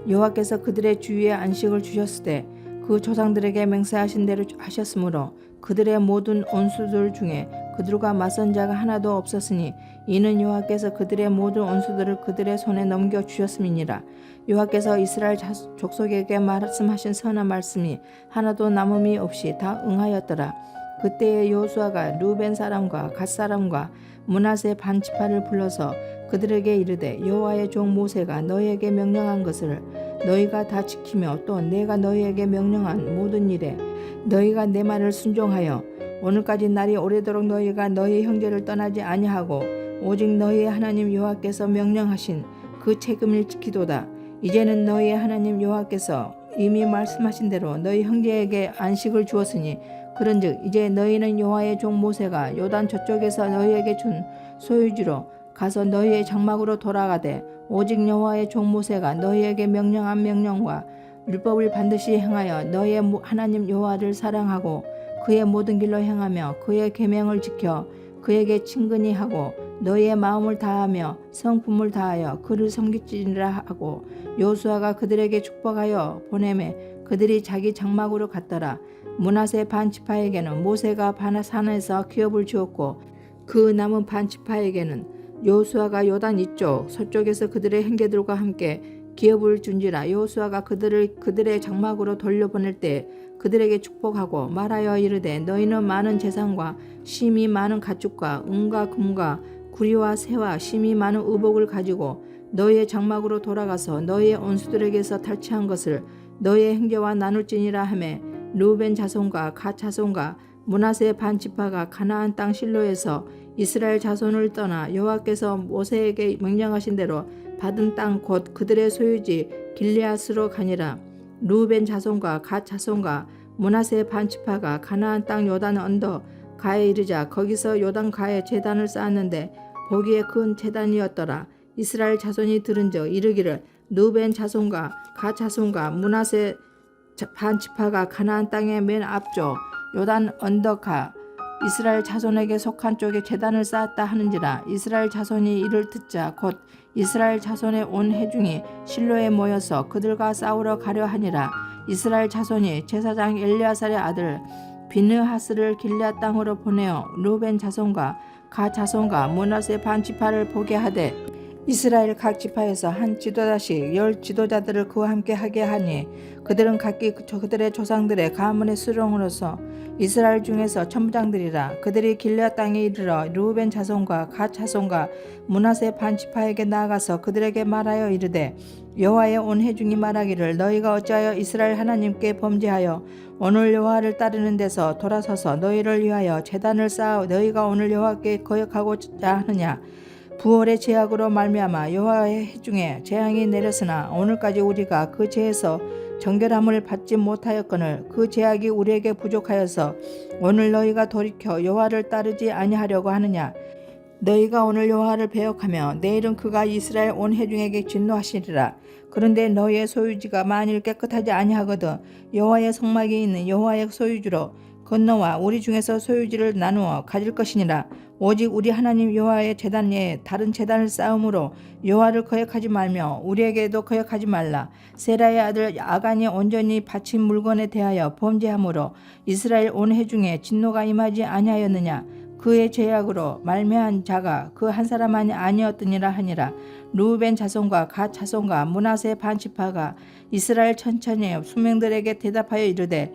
여호와께서 그들의 주위에 안식을 주셨으되 그 조상들에게 맹세하신 대로 하셨으므로 그들의 모든 온수들 중에 그들과 맞선 자가 하나도 없었으니 이는 여호와께서 그들의 모든 원수들을 그들의 손에 넘겨 주셨음이니라. 여호와께서 이스라엘 족속에게 말씀하신 선한 말씀이 하나도 남음이 없이 다 응하였더라. 그때에 여호수아가 루벤 사람과 갓 사람과 므낫세 반 지파를 불러서 그들에게 이르되 여호와의 종 모세가 너희에게 명령한 것을 너희가 다 지키며 또 내가 너희에게 명령한 모든 일에 너희가 내 말을 순종하여 오늘까지 날이 오래도록 너희가 너희 형제를 떠나지 아니하고 오직 너희의 하나님 여호와께서 명령하신 그 책임을 지키도다. 이제는 너희의 하나님 여호와께서 이미 말씀하신 대로 너희 형제에게 안식을 주었으니 그런즉 이제 너희는 여호와의 종 모세가 요단 저쪽에서 너희에게 준 소유지로 가서 너희의 장막으로 돌아가되 오직 여호와의 종 모세가 너희에게 명령한 명령과 율법을 반드시 행하여 너희의 하나님 여호와를 사랑하고 그의 모든 길로 행하며 그의 계명을 지켜 그에게 친근히 하고 너희의 마음을 다하며 성품을 다하여 그를 섬기지니라 하고 여호수아가 그들에게 축복하여 보내매 그들이 자기 장막으로 갔더라. 므낫세 반 지파에게는 모세가 바나산에서 기업을 주었고 그 남은 반 지파에게는 여호수아가 요단 이쪽 서쪽에서 그들의 형제들과 함께 기업을 준지라. 여호수아가 그들의 장막으로 돌려보낼 때 그들에게 축복하고 말하여 이르되 너희는 많은 재산과 심이 많은 가축과 은과 금과 구리와 새와 심이 많은 의복을 가지고 너희의 장막으로 돌아가서 너희의 원수들에게서 탈취한 것을 너희의 형제와 나눌지니라 하매 르우벤 자손과 갓 자손과 므낫세 반 지파가 가나안 땅 실로에서 이스라엘 자손을 떠나 여호와께서 모세에게 명령하신 대로 받은 땅 곧 그들의 소유지 길르앗으로 가니라. 르우벤 자손과 갓 자손과 므낫세 반 지파가 가나안 땅 요단 언덕 가에 이르자 거기서 요단 가에 제단을 쌓았는데 보기에 큰 제단이었더라. 이스라엘 자손이 들은즉 이르기를 르우벤 자손과 갓 자손과 므낫세 반 지파가 가나안 땅의 맨 앞쪽 요단 언덕 가 이스라엘 자손에게 속한 쪽에 제단을 쌓았다 하는지라. 이스라엘 자손이 이를 듣자 곧 이스라엘 자손의 온 회중이 실로에 모여서 그들과 싸우러 가려 하니라. 이스라엘 자손이 제사장 엘리아살의 아들 비느하스를 길앗 땅으로 보내어 르우벤 자손과 갓 자손과 므낫세 반 지파를 보게 하되 이스라엘 각 지파에서 한 지도자씩 10 지도자들을 그와 함께 하게 하니 그들은 각기 그들의 조상들의 가문의 수령으로서 이스라엘 중에서 천부장들이라. 그들이 길앗 땅에 이르러 르우벤 자손과 갓 자손과 므낫세 반 지파에게 나아가서 그들에게 말하여 이르되 여호와의 온 회중이 말하기를 너희가 어찌하여 이스라엘 하나님께 범죄하여 오늘 여호와를 따르는 데서 돌아서서 너희를 위하여 제단을 쌓아 너희가 오늘 여호와께 거역하고자 하느냐. 부월의 죄악으로 말미암아 여호와의 회중에 재앙이 내렸으나 오늘까지 우리가 그 죄에서 정결함을 받지 못하였거늘 그 죄악이 우리에게 부족하여서 오늘 너희가 돌이켜 여호와를 따르지 아니하려고 하느냐. 너희가 오늘 여호와를 배역하며 내일은 그가 이스라엘 온 회중에게 진노하시리라. 그런데 너희의 소유지가 만일 깨끗하지 아니하거든 여호와의 성막이 있는 여호와의 소유지로 건너와 우리 중에서 소유지를 나누어 가질 것이니라. 오직 우리 하나님 여호와의 제단 외에 다른 제단을 쌓음으로 여호와를 거역하지 말며 우리에게도 거역하지 말라. 세라의 아들 아간이 온전히 바친 물건에 대하여 범죄함으로 이스라엘 온 회중에 진노가 임하지 아니하였느냐. 그의 죄악으로 말미암은 자가 그 한 사람만이 아니었더니라 하니라. 르우벤 자손과 갓 자손과 므낫세 반 지파가 이스라엘 천천히 수명들에게 대답하여 이르되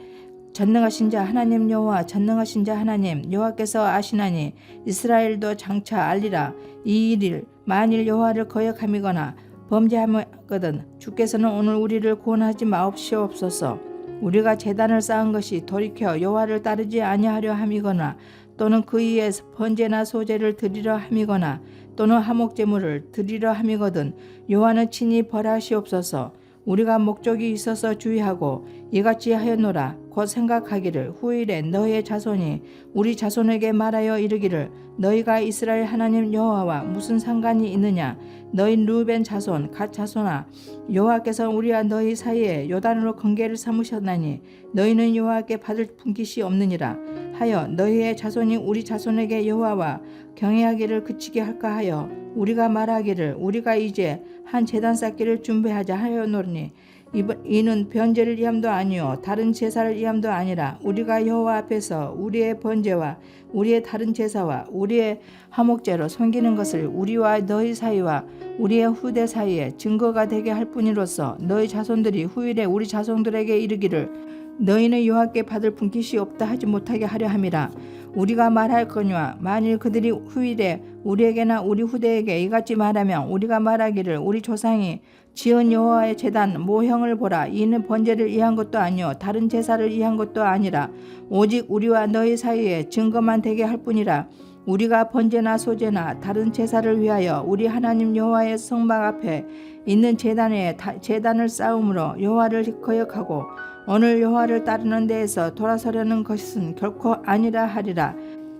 전능하신 자 하나님 여호와 전능하신 자 하나님 여호와께서 아시나니 이스라엘도 장차 알리라. 이 일을 만일 여호와를 거역함이거나 범죄하거든 주께서는 오늘 우리를 구원하지 마옵시옵소서. 우리가 제단을 쌓은 것이 돌이켜 여호와를 따르지 아니하려 함이거나 또는 그 위에 번제나 소제를 드리려 함이거나 또는 화목제물을 드리려 함이거든 여호와는 친히 벌하시옵소서. 우리가 목적이 있어서 주의하고 이같이 하였노라. 곧 생각하기를 후일에 너희의 자손이 우리 자손에게 말하여 이르기를 너희가 이스라엘 하나님 여호와와 무슨 상관이 있느냐. 너희 르우벤 자손 갓 자손아 여호와께서 우리와 너희 사이에 요단으로 관계를 삼으셨나니 너희는 여호와께 받을 분깃이 없느니라 하여 너희의 자손이 우리 자손에게 여호와와 경외하기를 그치게 할까 하여 우리가 말하기를 우리가 이제 한 제단 쌓기를 준비하자 하였노니 이는 번제를 위함도 아니요 다른 제사를 위함도 아니라 우리가 여호와 앞에서 우리의 번제와 우리의 다른 제사와 우리의 화목제로 섬기는 것을 우리와 너희 사이와 우리의 후대 사이에 증거가 되게 할 뿐이로서 너희 자손들이 후일에 우리 자손들에게 이르기를 너희는 여호와께 받을 분깃이 없다 하지 못하게 하려 함이라. 우리가 말할거니와 만일 그들이 후일에 우리에게나 우리 후대에게 이같이 말하면 우리가 말하기를 우리 조상이 지은 여호와의 제단 모형을 보라. 이는 번제를 위한 것도 아니요 다른 제사를 위한 것도 아니라 오직 우리와 너희 사이에 증거만 되게 할 뿐이라. 우리가 번제나 소제나 다른 제사를 위하여 우리 하나님 여호와의 성막 앞에 있는 제단에 제단을 쌓음으로 여호와를 거역하고 오늘 여호와를 따르는 데에서 돌아서려는 것은 결코 아니라 하리라.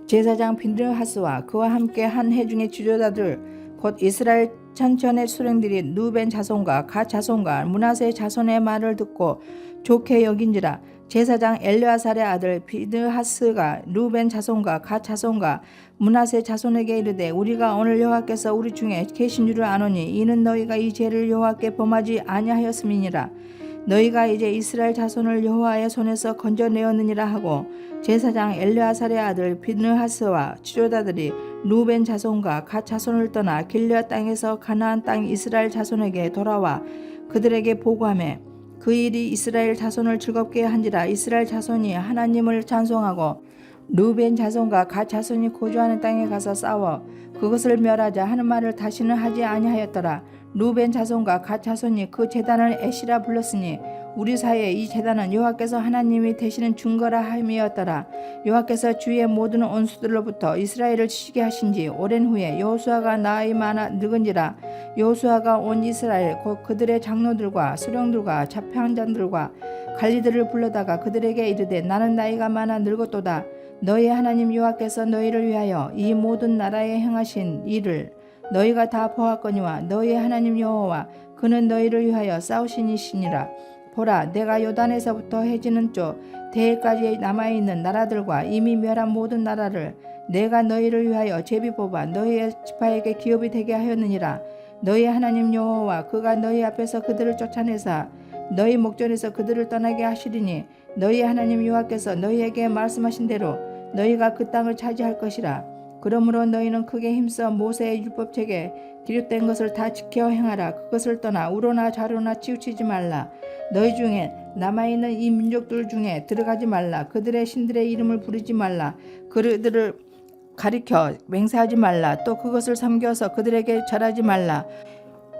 제사장 빈드하스와 그와 함께 한 회중의 지도자들 곧 이스라엘 천천의 수령들이 누벤 자손과 갓 자손과 므낫세 자손의 말을 듣고 좋게 여긴지라. 제사장 엘르아살의 아들 빈드하스가 루벤 자손과 갓 자손과 므낫세 자손에게 이르되 우리가 오늘 여호와께서 우리 중에 계신 줄을 아노니 이는 너희가 이 죄를 여호와께 범하지 아니하였음이니라. 너희가 이제 이스라엘 자손을 여호와의 손에서 건져내었느니라 하고 제사장 엘르아살의 아들 빈느하스와 지도자들이 루벤 자손과 갓 자손을 떠나 길르앗 땅에서 가나안 땅 이스라엘 자손에게 돌아와 그들에게 보고하매 그 일이 이스라엘 자손을 즐겁게 한지라. 이스라엘 자손이 하나님을 찬송하고 루벤 자손과 갓 자손이 거주하는 땅에 가서 싸워 그것을 멸하자 하는 말을 다시는 하지 아니하였더라. 루벤 자손과 갓 자손이 그 제단을 에시라 불렀으니 우리 사이에 이 제단은 여호와께서 하나님이 되시는 증거라 함이었더라. 여호와께서 주의 모든 원수들로부터 이스라엘을 치게 하신 지 오랜 후에 여호수아가 나이 많아 늙은지라. 여호수아가 온 이스라엘 곧 그들의 장로들과 수령들과 자판장들과 관리들을 불러다가 그들에게 이르되 나는 나이가 많아 늙었도다. 너희 하나님 여호와께서 너희를 위하여 이 모든 나라에 행하신 일을 너희가 다 보았거니와 너희 하나님 여호와 그는 너희를 위하여 싸우신 이시니라. 보라 내가 요단에서부터 해지는 쪽 대해까지 남아있는 나라들과 이미 멸한 모든 나라를 내가 너희를 위하여 제비 뽑아 너희의 지파에게 기업이 되게 하였느니라. 너희 하나님 여호와 그가 너희 앞에서 그들을 쫓아내사 너희 목전에서 그들을 떠나게 하시리니 너희 하나님 여호와께서 너희에게 말씀하신 대로 너희가 그 땅을 차지할 것이라. 그러므로 너희는 크게 힘써 모세의 율법책에 기록된 것을 다 지켜 행하라. 그것을 떠나 우로나 좌로나 치우치지 말라. 너희 중에 남아있는 이 민족들 중에 들어가지 말라. 그들의 신들의 이름을 부르지 말라. 그들을 가리켜 맹세하지 말라. 또 그것을 섬겨서 그들에게 절하지 말라.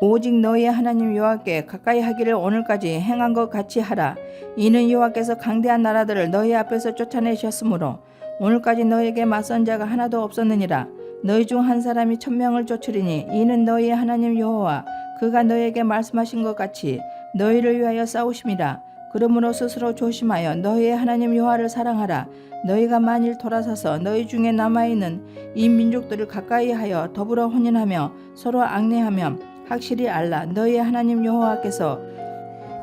오직 너희의 하나님 여호와께 가까이 하기를 오늘까지 행한 것 같이 하라. 이는 여호와께서 강대한 나라들을 너희 앞에서 쫓아내셨으므로 오늘까지 너희에게 맞선 자가 하나도 없었느니라. 너희 중 한 사람이 1000명을 쫓으리니 이는 너희의 하나님 여호와 그가 너희에게 말씀하신 것 같이 너희를 위하여 싸우심이라. 그러므로 스스로 조심하여 너희의 하나님 여호와를 사랑하라. 너희가 만일 돌아서서 너희 중에 남아있는 이 민족들을 가까이 하여 더불어 혼인하며 서로 앙내하며 확실히 알라. 너희의 하나님 여호와께서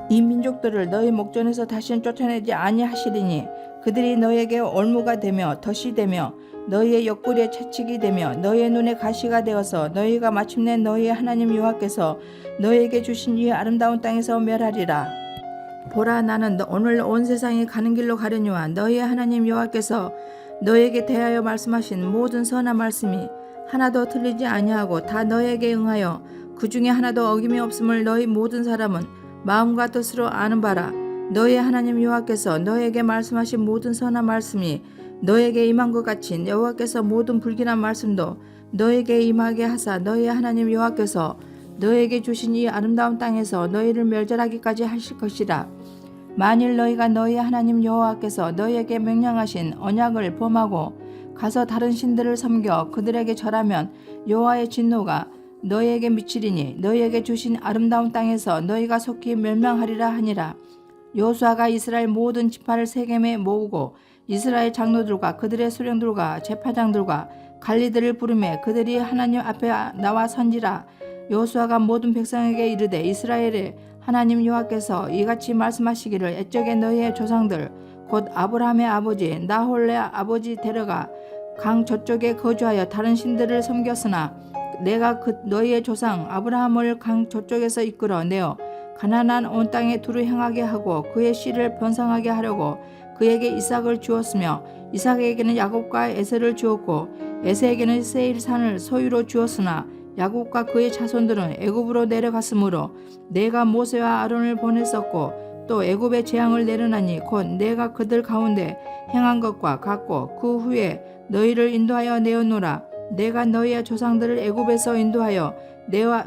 이 민족들을 너희 목전에서 다시는 쫓아내지 아니하시리니 그들이 너희에게 올무가 되며 덫이 되며 너희의 옆구리에 채찍이 되며 너희의 눈에 가시가 되어서 너희가 마침내 너희의 하나님 여호와께서 너희에게 주신 이 아름다운 땅에서 멸하리라. 보라 나는 오늘 온 세상이 가는 길로 가려니와 너희의 하나님 여호와께서 너희에게 대하여 말씀하신 모든 선한 말씀이 하나도 틀리지 아니하고 다 너희에게 응하여 그 중에 하나도 어김이 없음을 너희 모든 사람은 마음과 뜻으로 아는 바라. 너희의 하나님 여호와께서 너희에게 말씀하신 모든 선한 말씀이 너희에게 임한 것 같이 여호와께서 모든 불길한 말씀도 너희에게 임하게 하사 너희의 하나님 여호와께서 너희에게 주신 이 아름다운 땅에서 너희를 멸절하기까지 하실 것이라. 만일 너희가 너희 하나님 여호와께서 너희에게 명령하신 언약을 범하고 가서 다른 신들을 섬겨 그들에게 절하면 여호와의 진노가 너희에게 미치리니 너희에게 주신 아름다운 땅에서 너희가 속히 멸망하리라 하니라. 여호수아가 이스라엘 모든 지파를 세겜에 모으고 이스라엘 장로들과 그들의 수령들과 제파장들과 관리들을 부르매 그들이 하나님 앞에 나와 선지라. 여호수아가 모든 백성에게 이르되 이스라엘의 하나님 여호와께서 이같이 말씀하시기를 옛적에 너희의 조상들 곧 아브라함의 아버지 나홀의 아버지 데려가 강 저쪽에 거주하여 다른 신들을 섬겼으나 내가 너희의 조상 아브라함을 강 저쪽에서 이끌어 내어 가나안 온 땅에 두루 행하게 하고 그의 씨를 번성하게 하려고 그에게 이삭을 주었으며 이삭에게는 야곱과 에서를 주었고 에서에게는 세일산을 소유로 주었으나 야곱과 그의 자손들은 애굽으로 내려갔으므로 내가 모세와 아론을 보냈었고 또 애굽의 재앙을 내려나니 곧 내가 그들 가운데 행한 것과 같고 그 후에 너희를 인도하여 내었노라. 내가 너희의 조상들을 애굽에서 인도하여 내와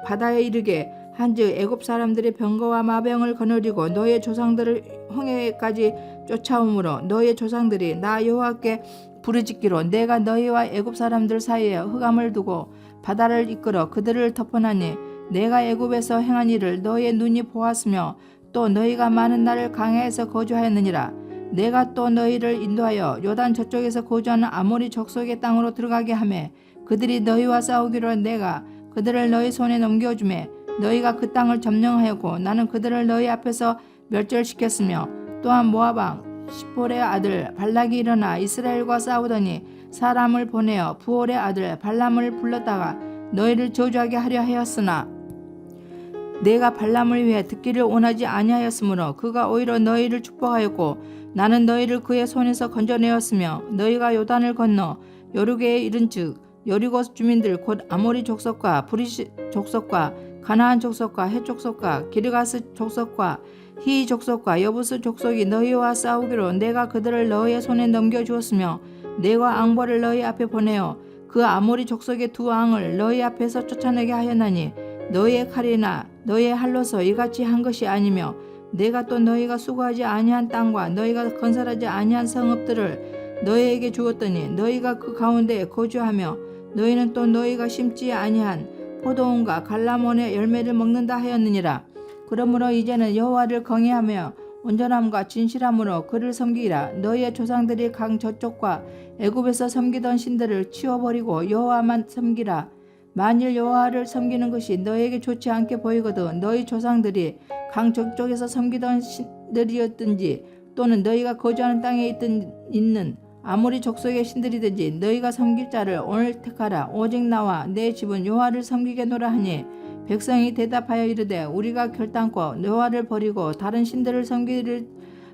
바다에 이르게 한즉 애굽 사람들이 병거와 마병을 거느리고 너희의 조상들을 홍해까지 쫓아오므로 너희의 조상들이 나 여호와께 부르짖기로 내가 너희와 애굽 사람들 사이에 흑암을 두고 바다를 이끌어 그들을 덮어나니 내가 애굽에서 행한 일을 너희의 눈이 보았으며 또 너희가 많은 날을 강해에서 거주하였느니라. 내가 또 너희를 인도하여 요단 저쪽에서 거주하는 아모리 족속의 땅으로 들어가게 하매 그들이 너희와 싸우기로 내가 그들을 너희 손에 넘겨주매 너희가 그 땅을 점령하였고 나는 그들을 너희 앞에서 멸절시켰으며 또한 모압 왕 시폴의 아들 발락이 일어나 이스라엘과 싸우더니 사람을 보내어 부올의 아들 발람을 불렀다가 너희를 저주하게 하려 하였으나 내가 발람을 위해 듣기를 원하지 아니하였으므로 그가 오히려 너희를 축복하였고 나는 너희를 그의 손에서 건져내었으며 너희가 요단을 건너 여리고에 이른즉 여리고 주민들 곧 아모리 족속과 브리시 족속과 가나안 족속과 헷 족속과 기르가스 족속과 히 족속과 여부스 족속이 너희와 싸우기로 내가 그들을 너희의 손에 넘겨주었으며 내가 앙벌을 너희 앞에 보내어 그 아모리 족속의 두 왕을 너희 앞에서 쫓아내게 하였나니 너희의 칼이나 너희의 할로서 이같이 한 것이 아니며 내가 또 너희가 수고하지 아니한 땅과 너희가 건설하지 아니한 성읍들을 너희에게 주었더니 너희가 그 가운데에 거주하며 너희는 또 너희가 심지 아니한 포도원과 갈라몬의 열매를 먹는다 하였느니라. 그러므로 이제는 여호와를 경외하며 온전함과 진실함으로 그를 섬기라. 너희의 조상들이 강 저쪽과 애굽에서 섬기던 신들을 치워버리고 여호와만 섬기라. 만일 여호와를 섬기는 것이 너희에게 좋지 않게 보이거든 너희 조상들이 강 저쪽에서 섬기던 신들이었든지 또는 너희가 거주하는 땅에 있는 아모리 족속의 신들이든지 너희가 섬길 자를 오늘 택하라. 오직 나와 내 집은 여호와를 섬기겠노라 하니 백성이 대답하여 이르되 우리가 결단코 여호와를 버리고 다른 신들을 섬기를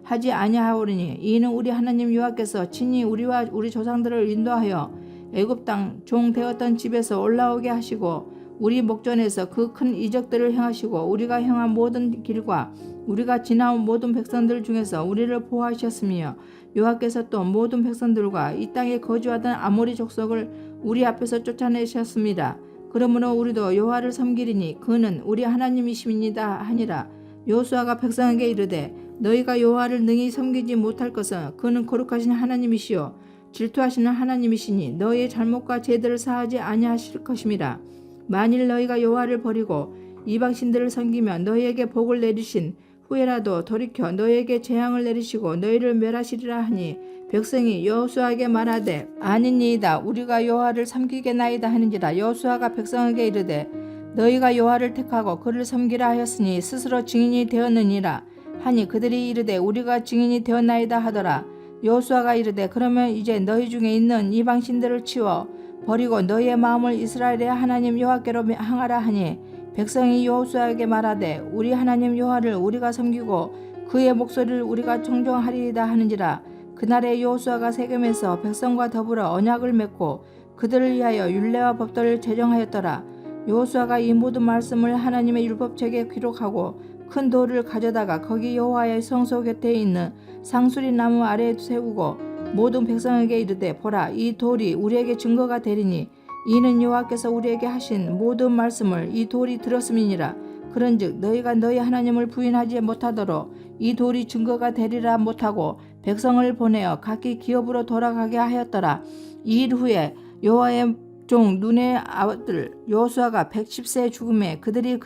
하지 아니하오리니 이는 우리 하나님 여호와께서 친히 우리와 우리 조상들을 인도하여 애굽 땅 종 되었던 집에서 올라오게 하시고 우리 목전에서 그 큰 이적들을 행하시고 우리가 행한 모든 길과 우리가 지나온 모든 백성들 중에서 우리를 보호하셨으며 여호와께서 또 모든 백성들과 이 땅에 거주하던 아모리 족속을 우리 앞에서 쫓아내셨습니다. 그러므로 우리도 여호와를 섬기리니 그는 우리 하나님이심이니이다 하니라. 여호수아가 백성에게 이르되 너희가 여호와를 능히 섬기지 못할 것은 그는 거룩하신 하나님이시요 질투하시는 하나님이시니 너희의 잘못과 죄들을 사하지 아니하실 것임이라. 만일 너희가 여호와를 버리고 이방 신들을 섬기면 너희에게 복을 내리신 후에라도 돌이켜 너희에게 재앙을 내리시고 너희를 멸하시리라 하니 백성이 여호수아에게 말하되 아니니이다 우리가 여호와를 섬기겠나이다 하는지라. 여호수아가 백성에게 이르되 너희가 여호와를 택하고 그를 섬기라 하였으니 스스로 증인이 되었느니라 하니 그들이 이르되 우리가 증인이 되었나이다 하더라. 여호수아가 이르되 그러면 이제 너희 중에 있는 이방 신들을 치워 버리고 너희의 마음을 이스라엘의 하나님 여호와께로 향하라 하니 백성이 여호수아에게 말하되 우리 하나님 여호와를 우리가 섬기고 그의 목소리를 우리가 청종하리이다 하는지라. 그날에 여호수아가 세겜에서 백성과 더불어 언약을 맺고 그들을 위하여 율례와 법도를 제정하였더라. 여호수아가 이 모든 말씀을 하나님의 율법책에 기록하고 큰 돌을 가져다가 거기 여호와의 성소 곁에 있는 상수리 나무 아래에 세우고 모든 백성에게 이르되 보라 이 돌이 우리에게 증거가 되리니 이는 여호와께서 우리에게 하신 모든 말씀을 이 돌이 들었음이니라. 그런즉 너희가 너희 하나님을 부인하지 못하도록 이 돌이 증거가 되리라 못하고 백성을 보내어 각기 기업으로 돌아가게 하였더라. 이 일 후에 여호와의 종 눈의 아들 여호수아가 110세에 죽음에 그들이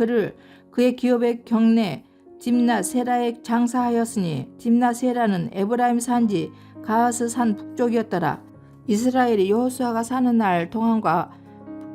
그의 기업의 경내 딥나 세라에 장사하였으니 딥나 세라는 에브라임 산지 가하스 산 북쪽이었더라. 이스라엘이 여호수아가 사는 날 동안과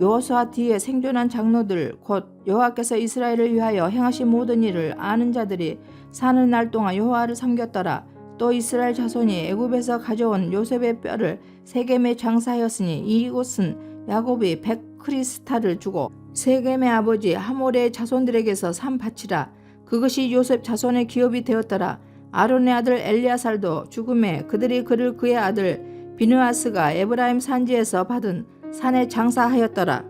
여호수아 뒤에 생존한 장로들 곧 여호와께서 이스라엘을 위하여 행하신 모든 일을 아는 자들이 사는 날 동안 여호와를 섬겼더라. 또 이스라엘 자손이 애굽에서 가져온 요셉의 뼈를 세겜에 장사하였으니 이곳은 야곱이 100크리스탈을 주고 세겜의 아버지 하몰의 자손들에게서 산 밭이라. 그것이 요셉 자손의 기업이 되었더라. 아론의 아들 엘리야살도 죽음에 그들이 그를 그의 아들 비느하스가 에브라임 산지에서 받은 산에 장사하였더라.